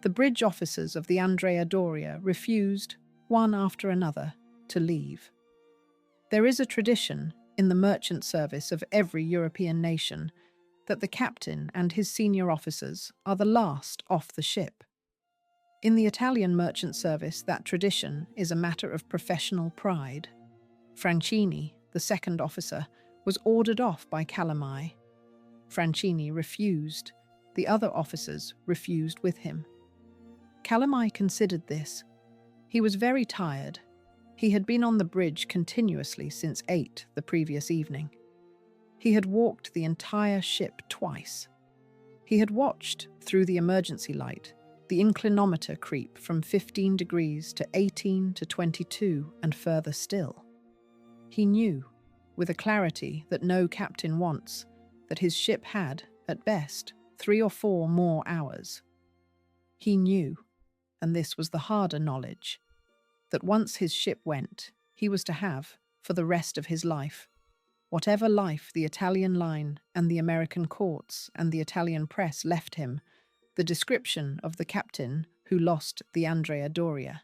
The bridge officers of the Andrea Doria refused, one after another, to leave. There is a tradition, in the merchant service of every European nation, that the captain and his senior officers are the last off the ship. In the Italian merchant service, that tradition is a matter of professional pride. Francini, the second officer, was ordered off by Calamai. Francini refused. The other officers refused with him. Calamai considered this. He was very tired. He had been on the bridge continuously since 8 the previous evening. He had walked the entire ship twice. He had watched, through the emergency light, the inclinometer creep from 15 degrees to 18 to 22 and further still. He knew, with a clarity that no captain wants, that his ship had, at best, 3 or 4 more hours. He knew, and this was the harder knowledge, that once his ship went, he was to have, for the rest of his life, whatever life the Italian line and the American courts and the Italian press left him, the description of the captain who lost the Andrea Doria.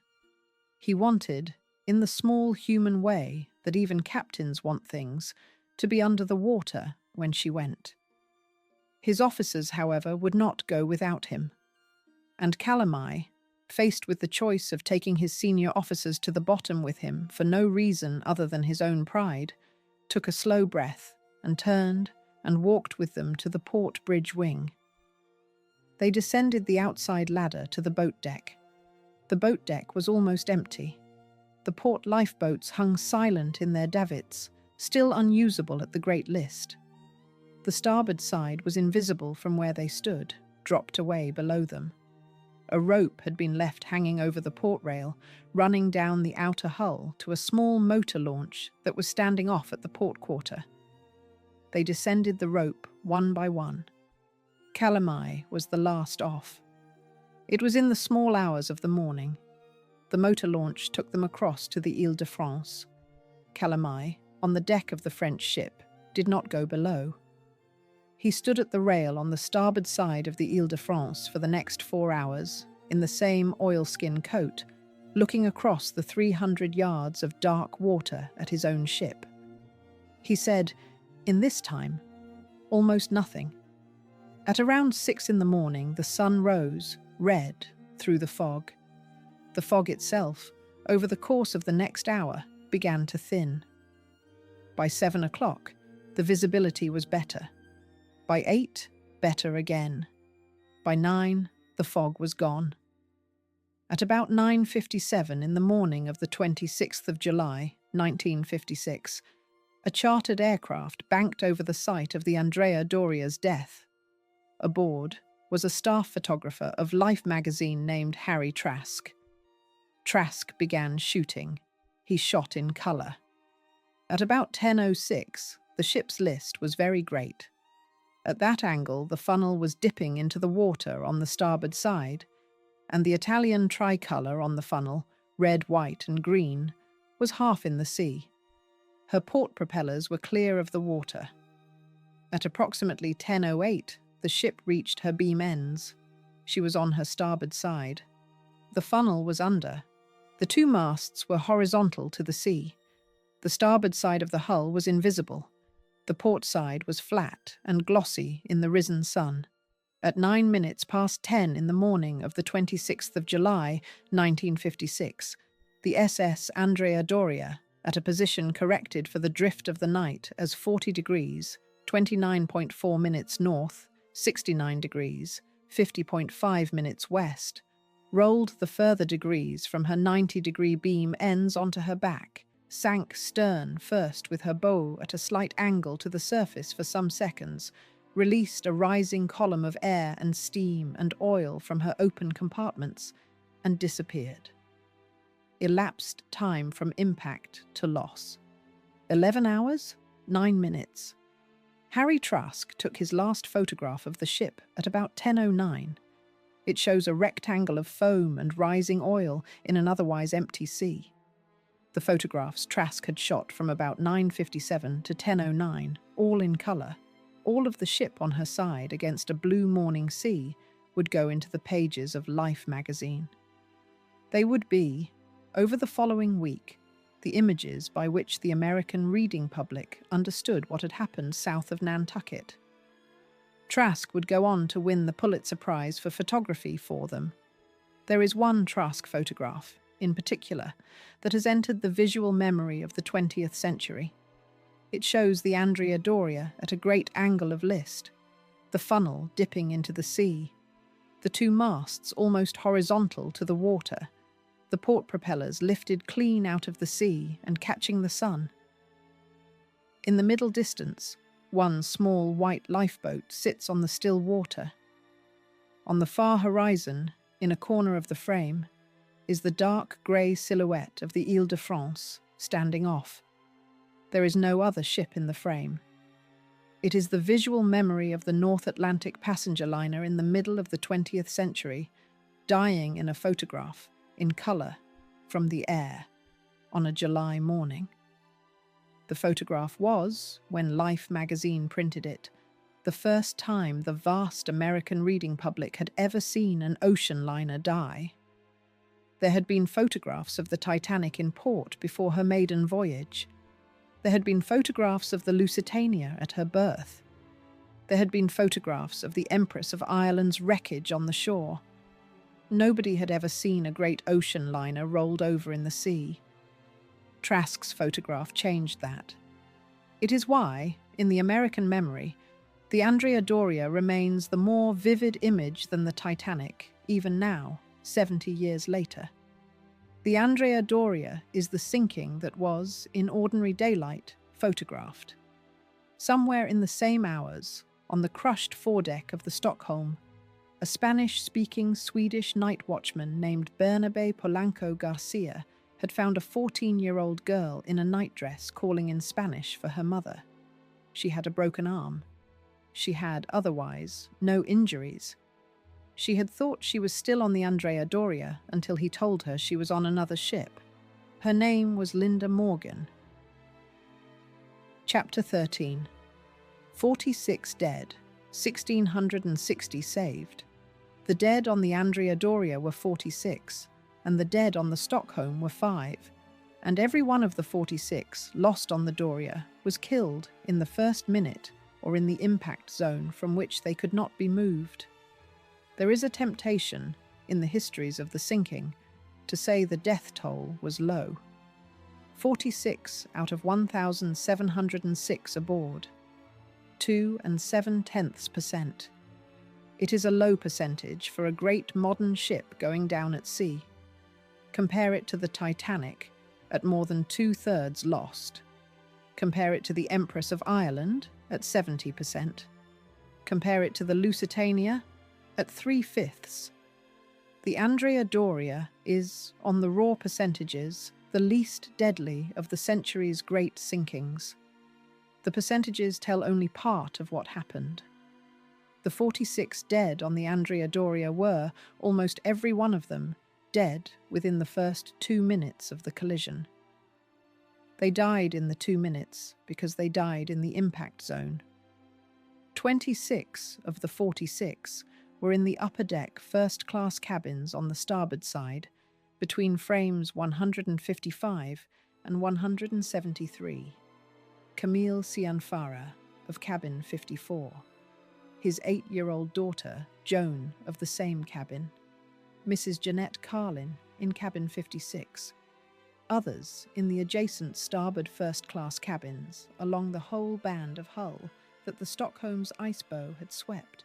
He wanted, in the small human way that even captains want things, to be under the water when she went. His officers, however, would not go without him. And Calamai, faced with the choice of taking his senior officers to the bottom with him for no reason other than his own pride, took a slow breath and turned and walked with them to the port bridge wing. They descended the outside ladder to the boat deck. The boat deck was almost empty. The port lifeboats hung silent in their davits, still unusable at the Great List. The starboard side was invisible from where they stood, dropped away below them. A rope had been left hanging over the port rail, running down the outer hull to a small motor launch that was standing off at the port quarter. They descended the rope one by one. Calamai was the last off. It was in the small hours of the morning. The motor launch took them across to the Ile de France. Calamai, on the deck of the French ship, did not go below. He stood at the rail on the starboard side of the Ile de France for the next 4 hours, in the same oilskin coat, looking across the 300 yards of dark water at his own ship. He said, in this time, almost nothing. At around 6 in the morning, the sun rose, red, through the fog. The fog itself, over the course of the next hour, began to thin. By 7 o'clock, the visibility was better. By 8, better again. By 9, the fog was gone. At about 9:57 in the morning of the 26th of July, 1956, a chartered aircraft banked over the site of the Andrea Doria's death. Aboard was a staff photographer of Life magazine named Harry Trask. Trask began shooting. He shot in colour. At about 10:06, the ship's list was very great. At that angle, the funnel was dipping into the water on the starboard side, and the Italian tricolour on the funnel, red, white and green, was half in the sea. Her port propellers were clear of the water. At approximately 10:08, the ship reached her beam ends. She was on her starboard side. The funnel was under. The two masts were horizontal to the sea. The starboard side of the hull was invisible. The port side was flat and glossy in the risen sun. At 10:09 in the morning of the 26th of July, 1956, the SS Andrea Doria, at a position corrected for the drift of the night as 40 degrees, 29.4 minutes north, 69 degrees, 50.5 minutes west, rolled the further degrees from her 90-degree beam ends onto her back, sank stern first with her bow at a slight angle to the surface for some seconds, released a rising column of air and steam and oil from her open compartments, and disappeared. Elapsed time from impact to loss. 11 hours, 9 minutes. Harry Trask took his last photograph of the ship at about 10:09. It shows a rectangle of foam and rising oil in an otherwise empty sea. The photographs Trask had shot from about 9:57 to 10:09, all in colour, all of the ship on her side against a blue morning sea, would go into the pages of Life magazine. They would be, over the following week, the images by which the American reading public understood what had happened south of Nantucket. Trask would go on to win the Pulitzer Prize for photography for them. There is one Trask photograph, in particular, that has entered the visual memory of the 20th century. It shows the Andrea Doria at a great angle of list, the funnel dipping into the sea, the two masts almost horizontal to the water, the port propellers lifted clean out of the sea and catching the sun. In the middle distance, one small white lifeboat sits on the still water. On the far horizon, in a corner of the frame, is the dark grey silhouette of the Ile de France standing off. There is no other ship in the frame. It is the visual memory of the North Atlantic passenger liner in the middle of the 20th century, dying in a photograph, in colour, from the air, on a July morning. The photograph was, when Life magazine printed it, the first time the vast American reading public had ever seen an ocean liner die. There had been photographs of the Titanic in port before her maiden voyage. There had been photographs of the Lusitania at her berth. There had been photographs of the Empress of Ireland's wreckage on the shore. Nobody had ever seen a great ocean liner rolled over in the sea. Trask's photograph changed that. It is why, in the American memory, the Andrea Doria remains the more vivid image than the Titanic, even now, 70 years later. The Andrea Doria is the sinking that was, in ordinary daylight, photographed. Somewhere in the same hours, on the crushed foredeck of the Stockholm, a Spanish-speaking Swedish night watchman named Bernabe Polanco Garcia had found a 14-year-old girl in a nightdress calling in Spanish for her mother. She had a broken arm. She had, otherwise, no injuries. She had thought she was still on the Andrea Doria until he told her she was on another ship. Her name was Linda Morgan. Chapter 13. 46 dead, 1,660 saved. The dead on the Andrea Doria were 46, and the dead on the Stockholm were 5, and every one of the 46 lost on the Doria was killed in the first minute or in the impact zone from which they could not be moved. There is a temptation, in the histories of the sinking, to say the death toll was low. 46 out of 1,706 aboard. 2.7%. It is a low percentage for a great modern ship going down at sea. Compare it to the Titanic, at more than 2/3 lost. Compare it to the Empress of Ireland, at 70%. Compare it to the Lusitania, at 3/5. The Andrea Doria is, on the raw percentages, the least deadly of the century's great sinkings. The percentages tell only part of what happened. The 46 dead on the Andrea Doria were, almost every one of them, dead within the first 2 minutes of the collision. They died in the 2 minutes because they died in the impact zone. 26 of the 46 were in the upper deck first-class cabins on the starboard side, between frames 155 and 173. Camille Cianfara, of cabin 54. His 8-year-old daughter, Joan, of the same cabin. Mrs. Jeanette Carlin, in cabin 56. Others in the adjacent starboard first-class cabins along the whole band of hull that the Stockholm's icebow had swept.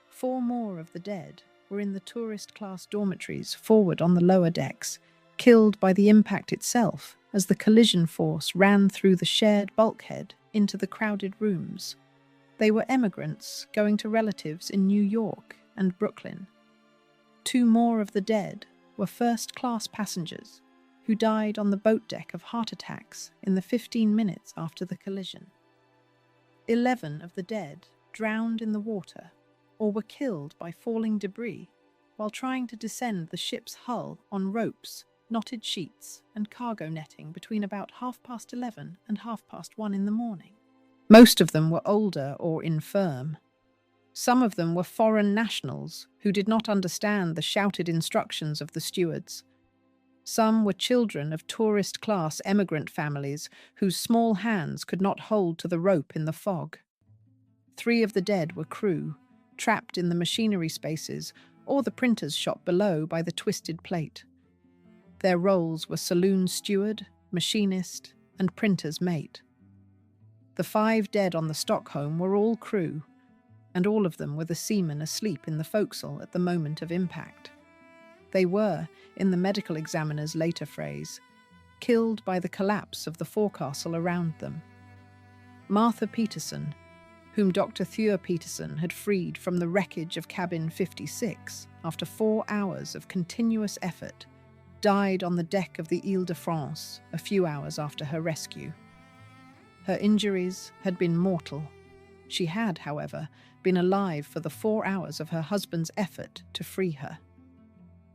4 more of the dead were in the tourist-class dormitories forward on the lower decks, killed by the impact itself as the collision force ran through the shared bulkhead into the crowded rooms. They were emigrants going to relatives in New York and Brooklyn. 2 more of the dead were first-class passengers who died on the boat deck of heart attacks in the 15 minutes after the collision. 11 of the dead drowned in the water or were killed by falling debris while trying to descend the ship's hull on ropes, knotted sheets, and cargo netting between about 11:30 and 1:30 in the morning. Most of them were older or infirm. Some of them were foreign nationals who did not understand the shouted instructions of the stewards. Some were children of tourist-class emigrant families whose small hands could not hold to the rope in the fog. 3 of the dead were crew, trapped in the machinery spaces or the printer's shop below by the twisted plate. Their roles were saloon steward, machinist, and printer's mate. The 5 dead on the Stockholm were all crew, and all of them were the seamen asleep in the forecastle at the moment of impact. They were, in the medical examiner's later phrase, killed by the collapse of the forecastle around them. Martha Peterson, whom Dr. Thur Peterson had freed from the wreckage of cabin 56 after 4 hours of continuous effort, died on the deck of the Ile de France a few hours after her rescue. Her injuries had been mortal. She had, however, been alive for the 4 hours of her husband's effort to free her.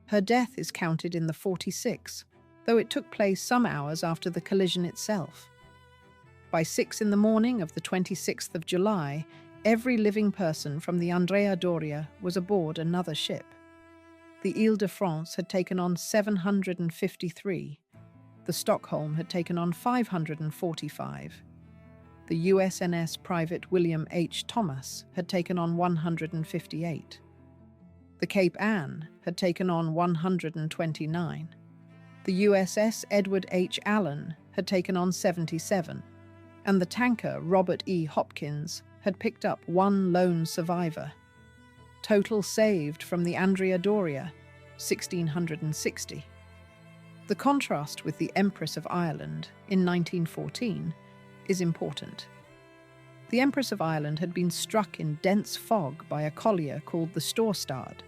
Her death is counted in the 46, though it took place some hours after the collision itself. By 6 in the morning of the 26th of July, every living person from the Andrea Doria was aboard another ship. The Ile de France had taken on 753. The Stockholm had taken on 545. The USNS Private William H. Thomas had taken on 158. The Cape Ann had taken on 129. The USS Edward H. Allen had taken on 77. And the tanker Robert E. Hopkins had picked up 1 lone survivor. Total saved from the Andrea Doria, 1,660. The contrast with the Empress of Ireland in 1914 is important. The Empress of Ireland had been struck in dense fog by a collier called the Storstad,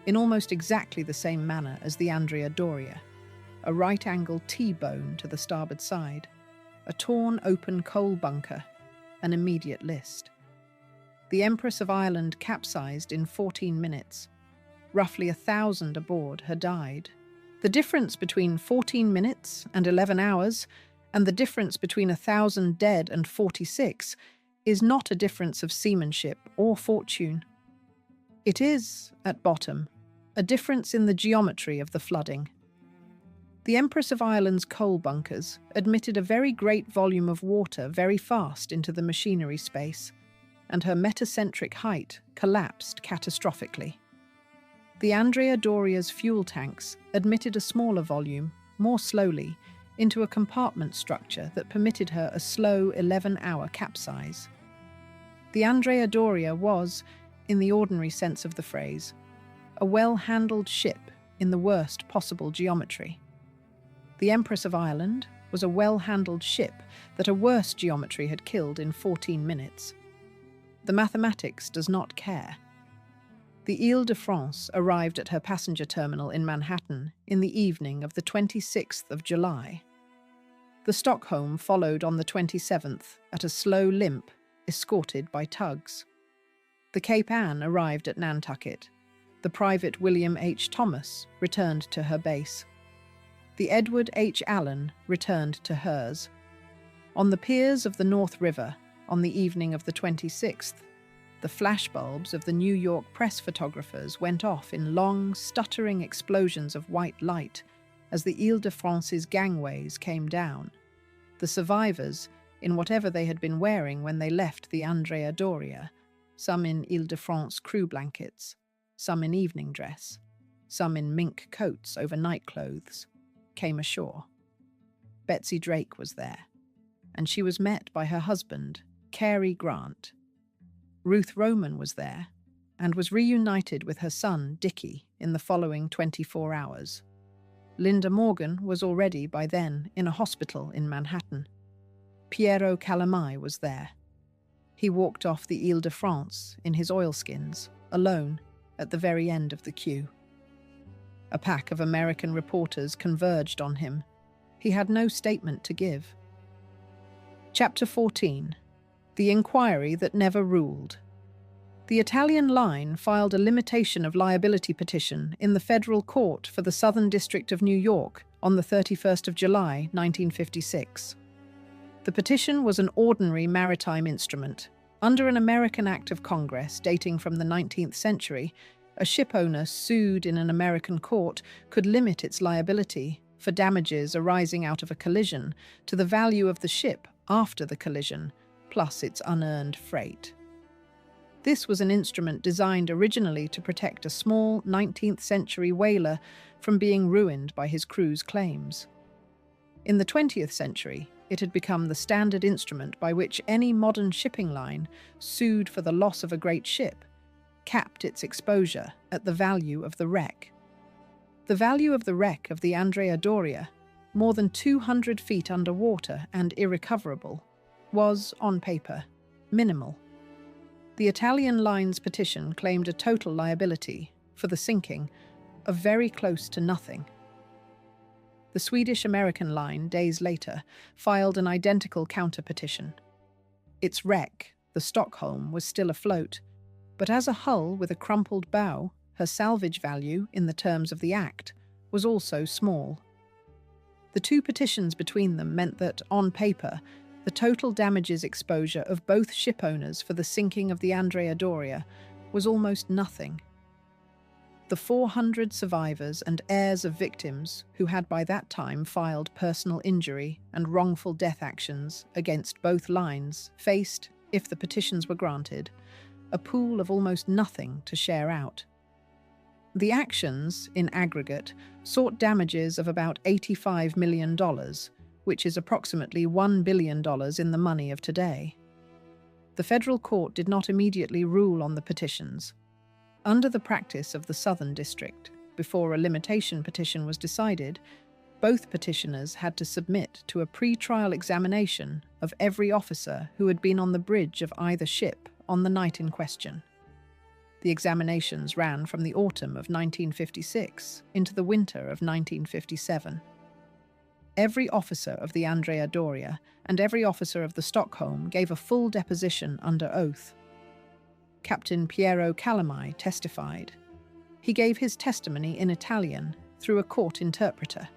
in almost exactly the same manner as the Andrea Doria, a right-angled T-bone to the starboard side, a torn open coal bunker, an immediate list. The Empress of Ireland capsized in 14 minutes. Roughly 1,000 aboard had died. The difference between 14 minutes and 11 hours and the difference between 1,000 dead and 46 is not a difference of seamanship or fortune. It is, at bottom, a difference in the geometry of the flooding. The Empress of Ireland's coal bunkers admitted a very great volume of water very fast into the machinery space, and her metacentric height collapsed catastrophically. The Andrea Doria's fuel tanks admitted a smaller volume, more slowly, into a compartment structure that permitted her a slow 11-hour capsize. The Andrea Doria was, in the ordinary sense of the phrase, a well-handled ship in the worst possible geometry. The Empress of Ireland was a well-handled ship that a worse geometry had killed in 14 minutes. The mathematics does not care. The Ile de France arrived at her passenger terminal in Manhattan in the evening of the 26th of July. The Stockholm followed on the 27th at a slow limp, escorted by tugs. The Cape Ann arrived at Nantucket. The private William H. Thomas returned to her base. The Edward H. Allen returned to hers. On the piers of the North River, on the evening of the 26th, the flashbulbs of the New York press photographers went off in long, stuttering explosions of white light as the Ile de France's gangways came down. The survivors, in whatever they had been wearing when they left the Andrea Doria, some in Ile de France crew blankets, some in evening dress, some in mink coats over nightclothes, came ashore. Betsy Drake was there, and she was met by her husband, Cary Grant. Ruth Roman was there, and was reunited with her son, Dickie, in the following 24 hours. Linda Morgan was already by then in a hospital in Manhattan. Piero Calamai was there. He walked off the Ile de France in his oilskins, alone, at the very end of the queue. A pack of American reporters converged on him. He had no statement to give. Chapter 14. The Inquiry That Never Ruled. The Italian line filed a limitation of liability petition in the federal court for the Southern District of New York on the 31st of July, 1956. The petition was an ordinary maritime instrument. Under an American Act of Congress dating from the 19th century, a shipowner sued in an American court could limit its liability for damages arising out of a collision to the value of the ship after the collision, plus its unearned freight. This was an instrument designed originally to protect a small 19th century whaler from being ruined by his crew's claims. In the 20th century, it had become the standard instrument by which any modern shipping line sued for the loss of a great ship capped its exposure at the value of the wreck. The value of the wreck of the Andrea Doria, more than 200 feet underwater and irrecoverable, was, on paper, minimal. The Italian line's petition claimed a total liability, for the sinking, of very close to nothing. The Swedish-American line, days later, filed an identical counter-petition. Its wreck, the Stockholm, was still afloat, but as a hull with a crumpled bow, her salvage value, in the terms of the Act, was also small. The two petitions between them meant that, on paper, the total damages exposure of both shipowners for the sinking of the Andrea Doria was almost nothing. The 400 survivors and heirs of victims who had by that time filed personal injury and wrongful death actions against both lines faced, if the petitions were granted, a pool of almost nothing to share out. The actions, in aggregate, sought damages of about $85 million, which is approximately $1 billion in the money of today. The federal court did not immediately rule on the petitions. Under the practice of the Southern District, before a limitation petition was decided, both petitioners had to submit to a pre-trial examination of every officer who had been on the bridge of either ship on the night in question. The examinations ran from the autumn of 1956 into the winter of 1957. Every officer of the Andrea Doria and every officer of the Stockholm gave a full deposition under oath. Captain Piero Calamai testified. He gave his testimony in Italian through a court interpreter.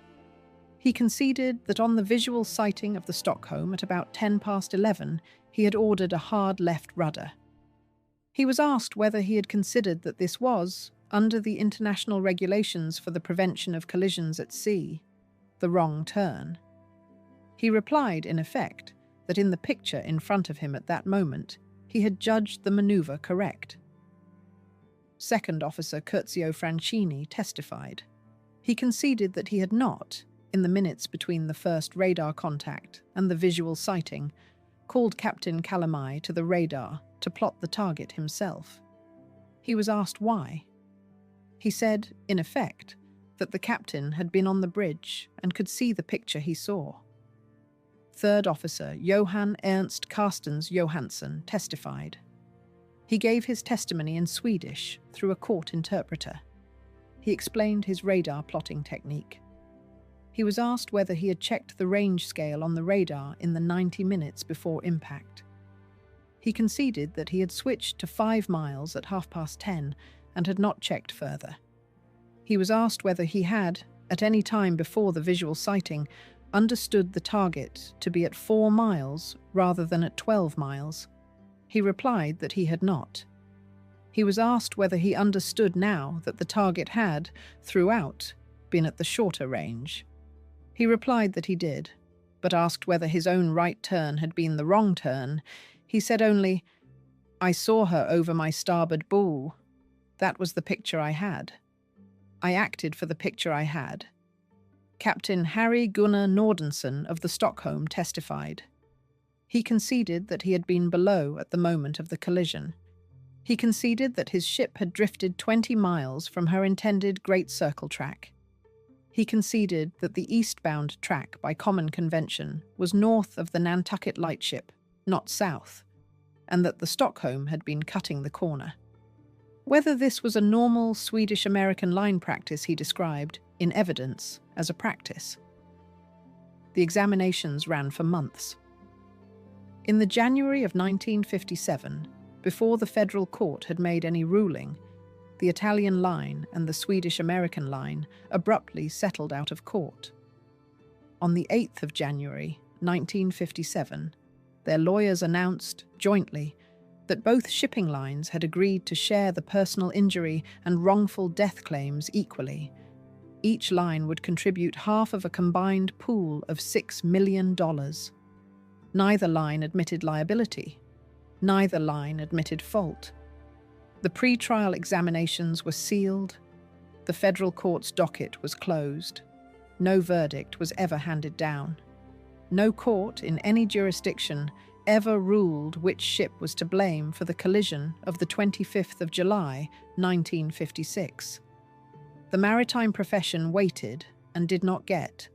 He conceded that on the visual sighting of the Stockholm at about 11:10, he had ordered a hard left rudder. He was asked whether he had considered that this was, under the international regulations for the prevention of collisions at sea, the wrong turn. He replied, in effect, that in the picture in front of him at that moment, he had judged the maneuver correct. Second Officer Curzio Francini testified. He conceded that he had not, in the minutes between the first radar contact and the visual sighting, called Captain Calamai to the radar to plot the target himself. He was asked why. He said, in effect, that the captain had been on the bridge and could see the picture he saw. Third Officer Johan Ernst Carstens Johansson testified. He gave his testimony in Swedish through a court interpreter. He explained his radar plotting technique. He was asked whether he had checked the range scale on the radar in the 90 minutes before impact. He conceded that he had switched to 5 miles at 10:30 and had not checked further. He was asked whether he had, at any time before the visual sighting, understood the target to be at 4 miles rather than at 12 miles. He replied that he had not. He was asked whether he understood now that the target had, throughout, been at the shorter range. He replied that he did, but asked whether his own right turn had been the wrong turn. He said only, "I saw her over my starboard bow. That was the picture I had. I acted for the picture I had." Captain Harry Gunnar Nordenson of the Stockholm testified. He conceded that he had been below at the moment of the collision. He conceded that his ship had drifted 20 miles from her intended Great Circle track. He conceded that the eastbound track by common convention was north of the Nantucket lightship, not south, and that the Stockholm had been cutting the corner. Whether this was a normal Swedish-American line practice he described, in evidence, as a practice. The examinations ran for months. In the January of 1957, before the federal court had made any ruling, the Italian line and the Swedish-American line abruptly settled out of court. On the 8th of January, 1957, their lawyers announced, jointly, that both shipping lines had agreed to share the personal injury and wrongful death claims equally. Each line would contribute half of a combined pool of $6 million. Neither line admitted liability. Neither line admitted fault. The pre-trial examinations were sealed. The federal court's docket was closed. No verdict was ever handed down. No court in any jurisdiction ever ruled which ship was to blame for the collision of the 25th of July, 1956. The maritime profession waited and did not get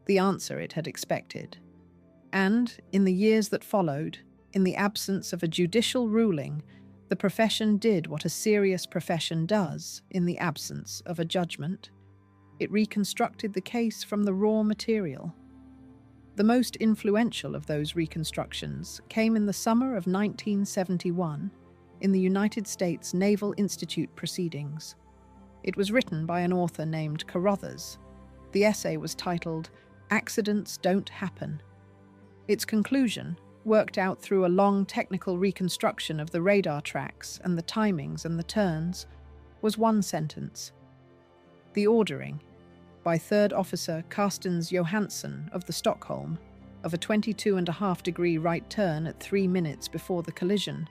the answer it had expected. And, in the years that followed, in the absence of a judicial ruling, the profession did what a serious profession does in the absence of a judgment. It reconstructed the case from the raw material. The most influential of those reconstructions came in the summer of 1971 in the United States Naval Institute proceedings. It was written by an author named Carruthers. The essay was titled, "Accidents Don't Happen." Its conclusion, worked out through a long technical reconstruction of the radar tracks and the timings and the turns, was one sentence. The ordering, by Third Officer Carstens Johansson of the Stockholm, of a 22.5-degree right turn at 3 minutes before the collision,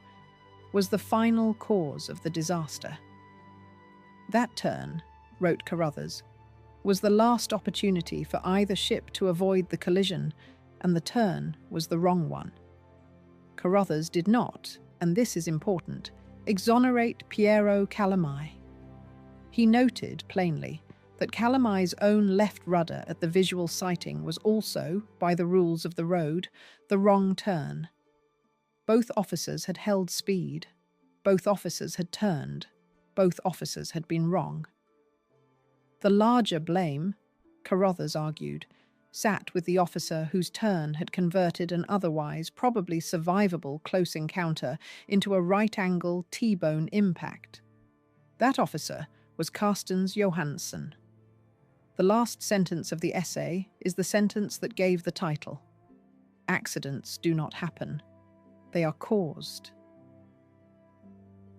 was the final cause of the disaster. That turn, wrote Carruthers, was the last opportunity for either ship to avoid the collision, and the turn was the wrong one. Carruthers did not, and this is important, exonerate Piero Calamai. He noted plainly that Calamai's own left rudder at the visual sighting was also, by the rules of the road, the wrong turn. Both officers had held speed. Both officers had turned. Both officers had been wrong. The larger blame, Carruthers argued, sat with the officer whose turn had converted an otherwise probably survivable close encounter into a right-angle T-bone impact. That officer was Carstens Johansson. The last sentence of the essay is the sentence that gave the title. Accidents do not happen. They are caused.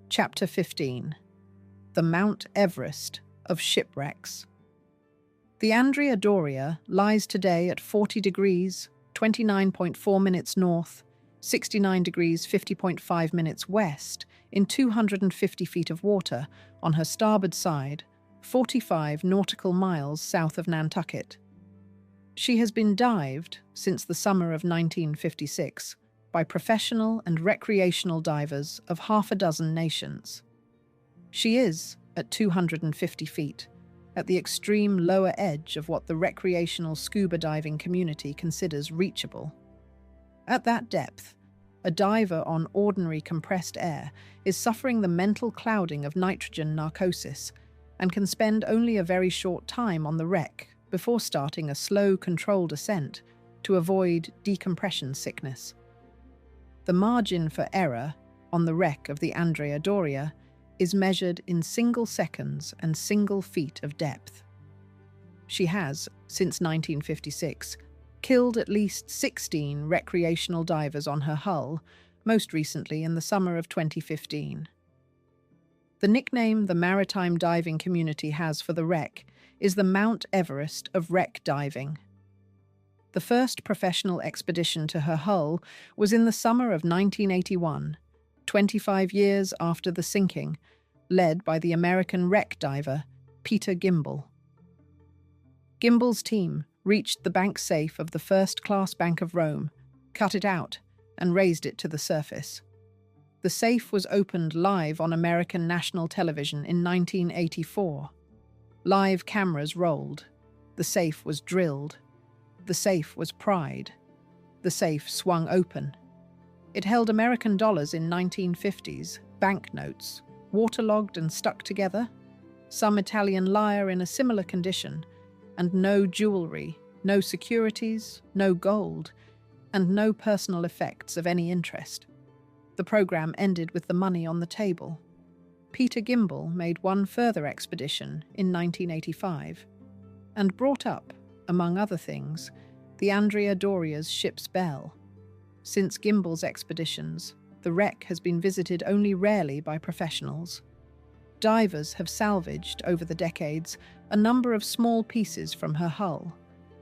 Chapter 15. The Mount Everest of Shipwrecks. The Andrea Doria lies today at 40 degrees, 29.4 minutes north, 69 degrees, 50.5 minutes west, in 250 feet of water on her starboard side, 45 nautical miles south of Nantucket. She has been dived since the summer of 1956 by professional and recreational divers of half a dozen nations. She is, at 250 feet, at the extreme lower edge of what the recreational scuba diving community considers reachable. At that depth, A diver on ordinary compressed air is suffering the mental clouding of nitrogen narcosis and can spend only a very short time on the wreck before starting a slow, controlled ascent to avoid decompression sickness. The margin for error on the wreck of the Andrea Doria is measured in single seconds and single feet of depth. She has, since 1956, killed at least 16 recreational divers on her hull, most recently in the summer of 2015. The nickname the maritime diving community has for the wreck is the Mount Everest of wreck diving. The first professional expedition to her hull was in the summer of 1981, 25 years after the sinking, led by the American wreck diver Peter Gimbel. Gimbel's team reached the bank safe of the first-class Bank of Rome, cut it out, and raised it to the surface. The safe was opened live on American national television in 1984. Live cameras rolled. The safe was drilled. The safe was pried. The safe swung open. It held American dollars in 1950s, banknotes, waterlogged and stuck together, some Italian lire in a similar condition, and no jewelry, no securities, no gold, and no personal effects of any interest. The program ended with the money on the table. Peter Gimbel made one further expedition in 1985 and brought up, among other things, the Andrea Doria's ship's bell. Since Gimbel's expeditions, the wreck has been visited only rarely by professionals. Divers have salvaged, over the decades, a number of small pieces from her hull: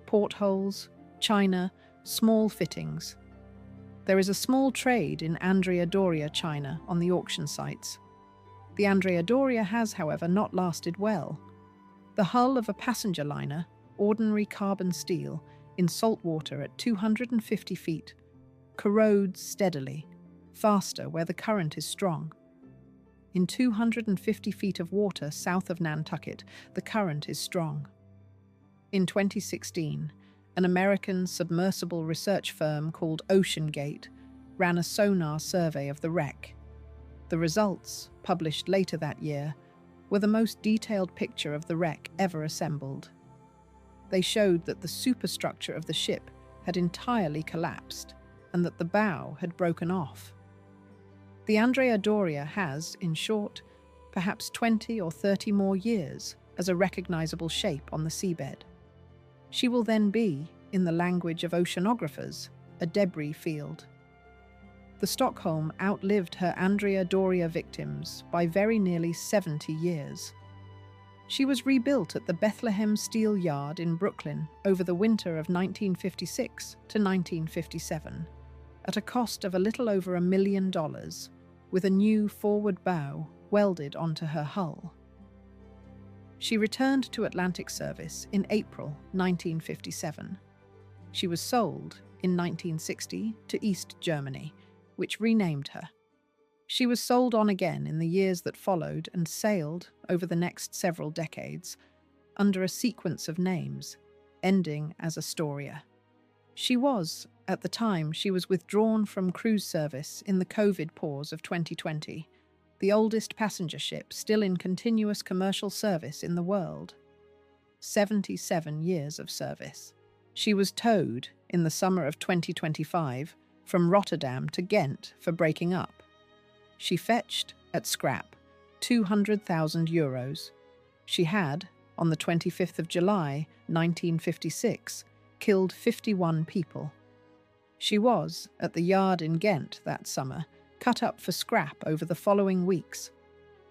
portholes, china, small fittings. There is a small trade in Andrea Doria china on the auction sites. The Andrea Doria has, however, not lasted well. The hull of a passenger liner, ordinary carbon steel, in salt water at 250 feet, corrodes steadily, faster where the current is strong. In 250 feet of water south of Nantucket, the current is strong. In 2016, an American submersible research firm called OceanGate ran a sonar survey of the wreck. The results, published later that year, were the most detailed picture of the wreck ever assembled. They showed that the superstructure of the ship had entirely collapsed and that the bow had broken off. The Andrea Doria has, in short, perhaps 20 or 30 more years as a recognizable shape on the seabed. She will then be, in the language of oceanographers, a debris field. The Stockholm outlived her Andrea Doria victims by very nearly 70 years. She was rebuilt at the Bethlehem Steel Yard in Brooklyn over the winter of 1956 to 1957, at a cost of a little over $1 million, with a new forward bow welded onto her hull. She returned to Atlantic service in April 1957. She was sold in 1960 to East Germany, which renamed her. She was sold on again in the years that followed and sailed over the next several decades under a sequence of names, ending as Astoria. She was, at the time she was withdrawn from cruise service in the COVID pause of 2020, the oldest passenger ship still in continuous commercial service in the world. 77 years of service. She was towed, in the summer of 2025, from Rotterdam to Ghent for breaking up. She fetched, at scrap, €200,000. She had, on the 25th of July, 1956, killed 51 people. She was, at the yard in Ghent that summer, cut up for scrap over the following weeks.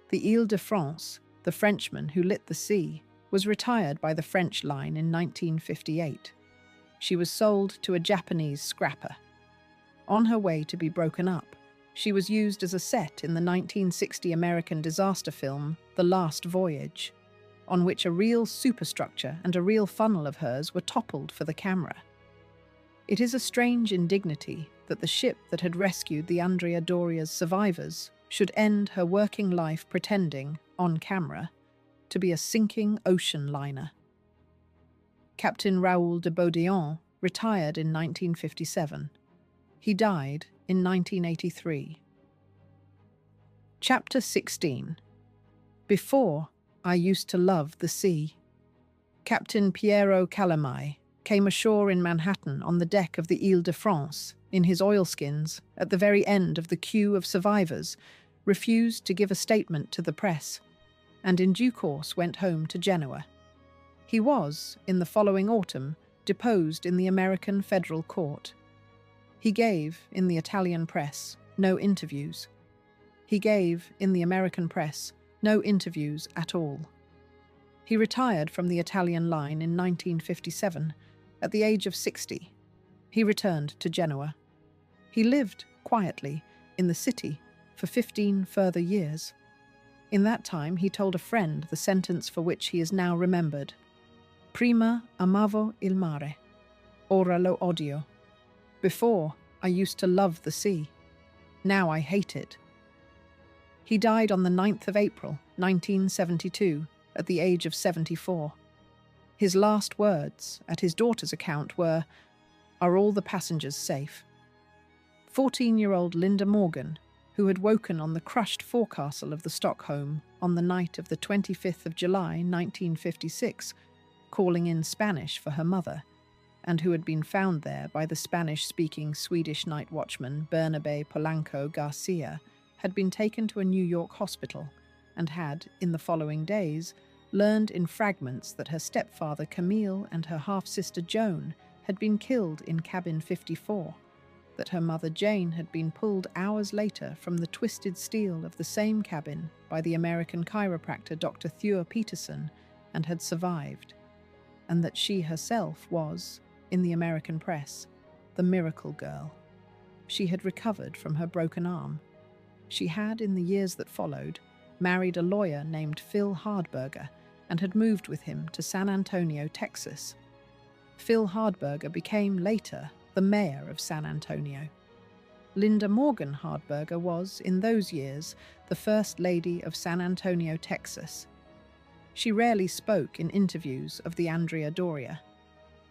The Ile de France, the Frenchman who lit the sea, was retired by the French line in 1958. She was sold to a Japanese scrapper. On her way to be broken up, she was used as a set in the 1960 American disaster film The Last Voyage, on which a real superstructure and a real funnel of hers were toppled for the camera. It is a strange indignity that the ship that had rescued the Andrea Doria's survivors should end her working life pretending, on camera, to be a sinking ocean liner. Captain Raoul de Beaudéan retired in 1957. He died in 1983. Chapter 16. Before, I used to love the sea. Captain Piero Calamai came ashore in Manhattan on the deck of the Ile de France, in his oilskins, at the very end of the queue of survivors, refused to give a statement to the press, and in due course went home to Genoa. He was, in the following autumn, deposed in the American federal court. He gave, in the Italian press, no interviews. He gave, in the American press, no interviews at all. He retired from the Italian line in 1957, at the age of 60. He returned to Genoa. He lived, quietly, in the city for 15 further years. In that time he told a friend the sentence for which he is now remembered. Prima amavo il mare, ora lo odio. Before, I used to love the sea. Now I hate it. He died on the 9th of April, 1972, at the age of 74. His last words, at his daughter's account, were, "Are all the passengers safe?" 14-year-old Linda Morgan, who had woken on the crushed forecastle of the Stockholm on the night of the 25th of July, 1956, calling in Spanish for her mother, and who had been found there by the Spanish-speaking Swedish night watchman Bernabe Polanco Garcia, had been taken to a New York hospital and had, in the following days, learned in fragments that her stepfather Camille and her half-sister Joan had been killed in cabin 54, that her mother Jane had been pulled hours later from the twisted steel of the same cabin by the American chiropractor Dr. Thur Peterson and had survived, and that she herself was, in the American press, the miracle girl. She had recovered from her broken arm. She had, in the years that followed, married a lawyer named Phil Hardberger and had moved with him to San Antonio, Texas. Phil Hardberger became, later, the mayor of San Antonio. Linda Morgan Hardberger was, in those years, the First Lady of San Antonio, Texas. She rarely spoke in interviews of the Andrea Doria.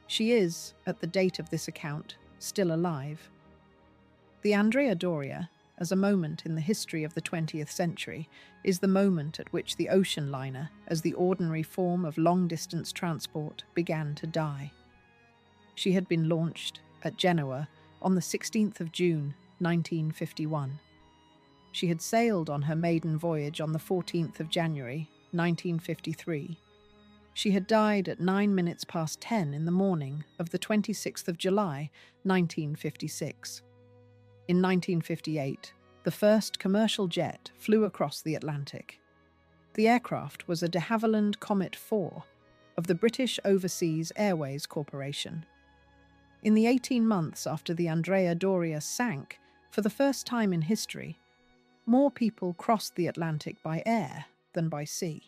She is, at the date of this account, still alive. The Andrea Doria, as a moment in the history of the 20th century, is the moment at which the ocean liner, as the ordinary form of long-distance transport, began to die. She had been launched at Genoa on the 16th of June, 1951. She had sailed on her maiden voyage on the 14th of January, 1953. She had died at 9 minutes past 10 in the morning of the 26th of July, 1956. In 1958, the first commercial jet flew across the Atlantic. The aircraft was a de Havilland Comet 4 of the British Overseas Airways Corporation. In the 18 months after the Andrea Doria sank, for the first time in history, more people crossed the Atlantic by air than by sea.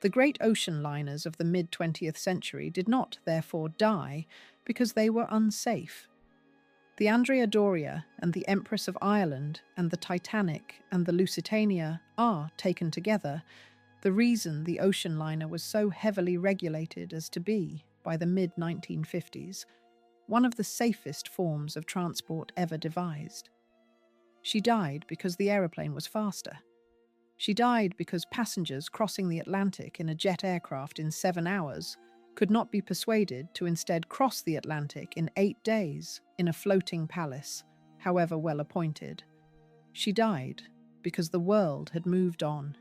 The great ocean liners of the mid-20th century did not, therefore, die because they were unsafe. The Andrea Doria and the Empress of Ireland and the Titanic and the Lusitania are, taken together, the reason the ocean liner was so heavily regulated as to be, by the mid-1950s, one of the safest forms of transport ever devised. She died because the aeroplane was faster. She died because passengers crossing the Atlantic in a jet aircraft in 7 hours could not be persuaded to instead cross the Atlantic in 8 days in a floating palace, however well appointed. She died because the world had moved on.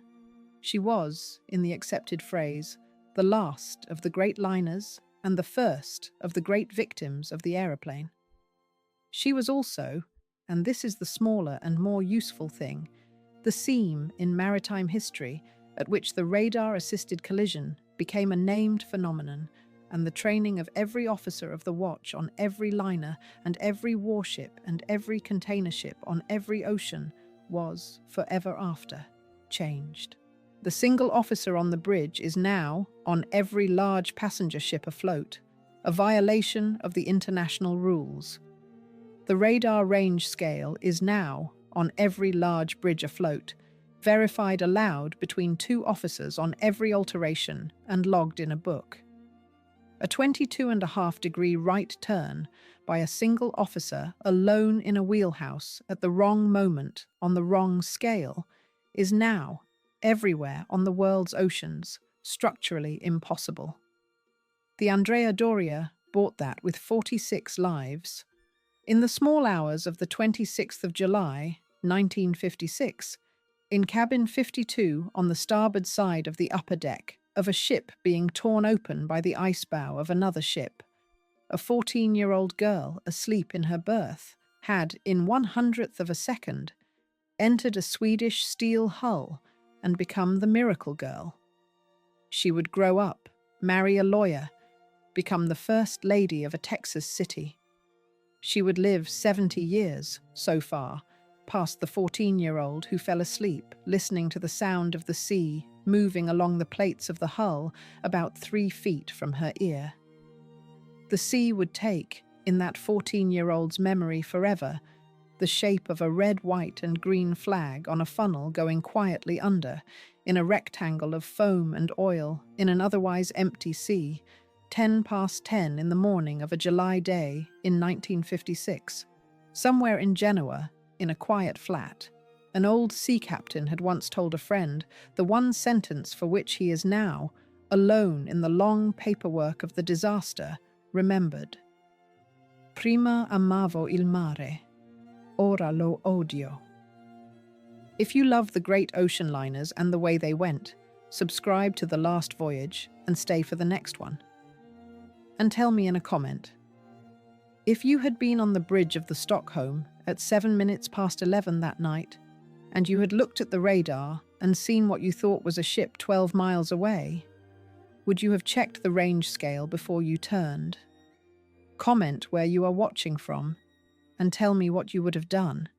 She was, in the accepted phrase, the last of the great liners and the first of the great victims of the aeroplane. She was also, and this is the smaller and more useful thing, the seam in maritime history at which the radar-assisted collision became a named phenomenon, and the training of every officer of the watch on every liner and every warship and every container ship on every ocean was, forever after, changed. The single officer on the bridge is now on every large passenger ship afloat, a violation of the international rules. The radar range scale is now on every large bridge afloat, verified aloud between 2 officers on every alteration and logged in a book. A 22.5-degree right turn by a single officer alone in a wheelhouse at the wrong moment on the wrong scale is now, everywhere on the world's oceans, structurally impossible. The Andrea Doria bought that with 46 lives. In the small hours of the 26th of July, 1956, in cabin 52 on the starboard side of the upper deck of a ship being torn open by the ice bow of another ship, a 14-year-old girl asleep in her berth had, in 1/100th of a second, entered a Swedish steel hull and become the miracle girl. She would grow up, marry a lawyer, become the first lady of a Texas city. She would live 70 years, so far, past the 14-year-old who fell asleep, listening to the sound of the sea moving along the plates of the hull about 3 feet from her ear. The sea would take, in that 14-year-old's memory forever, the shape of a red, white, and green flag on a funnel going quietly under, in a rectangle of foam and oil, in an otherwise empty sea, 10 past 10 in the morning of a July day in 1956. Somewhere in Genoa, in a quiet flat, an old sea captain had once told a friend the one sentence for which he is now, alone in the long paperwork of the disaster, remembered. Prima amavo il mare, ora lo odio. If you love the great ocean liners and the way they went, subscribe to The Last Voyage and stay for the next one. And tell me in a comment, if you had been on the bridge of the Stockholm at 7 minutes past 11 that night, and you had looked at the radar and seen what you thought was a ship 12 miles away, would you have checked the range scale before you turned? Comment where you are watching from and tell me what you would have done.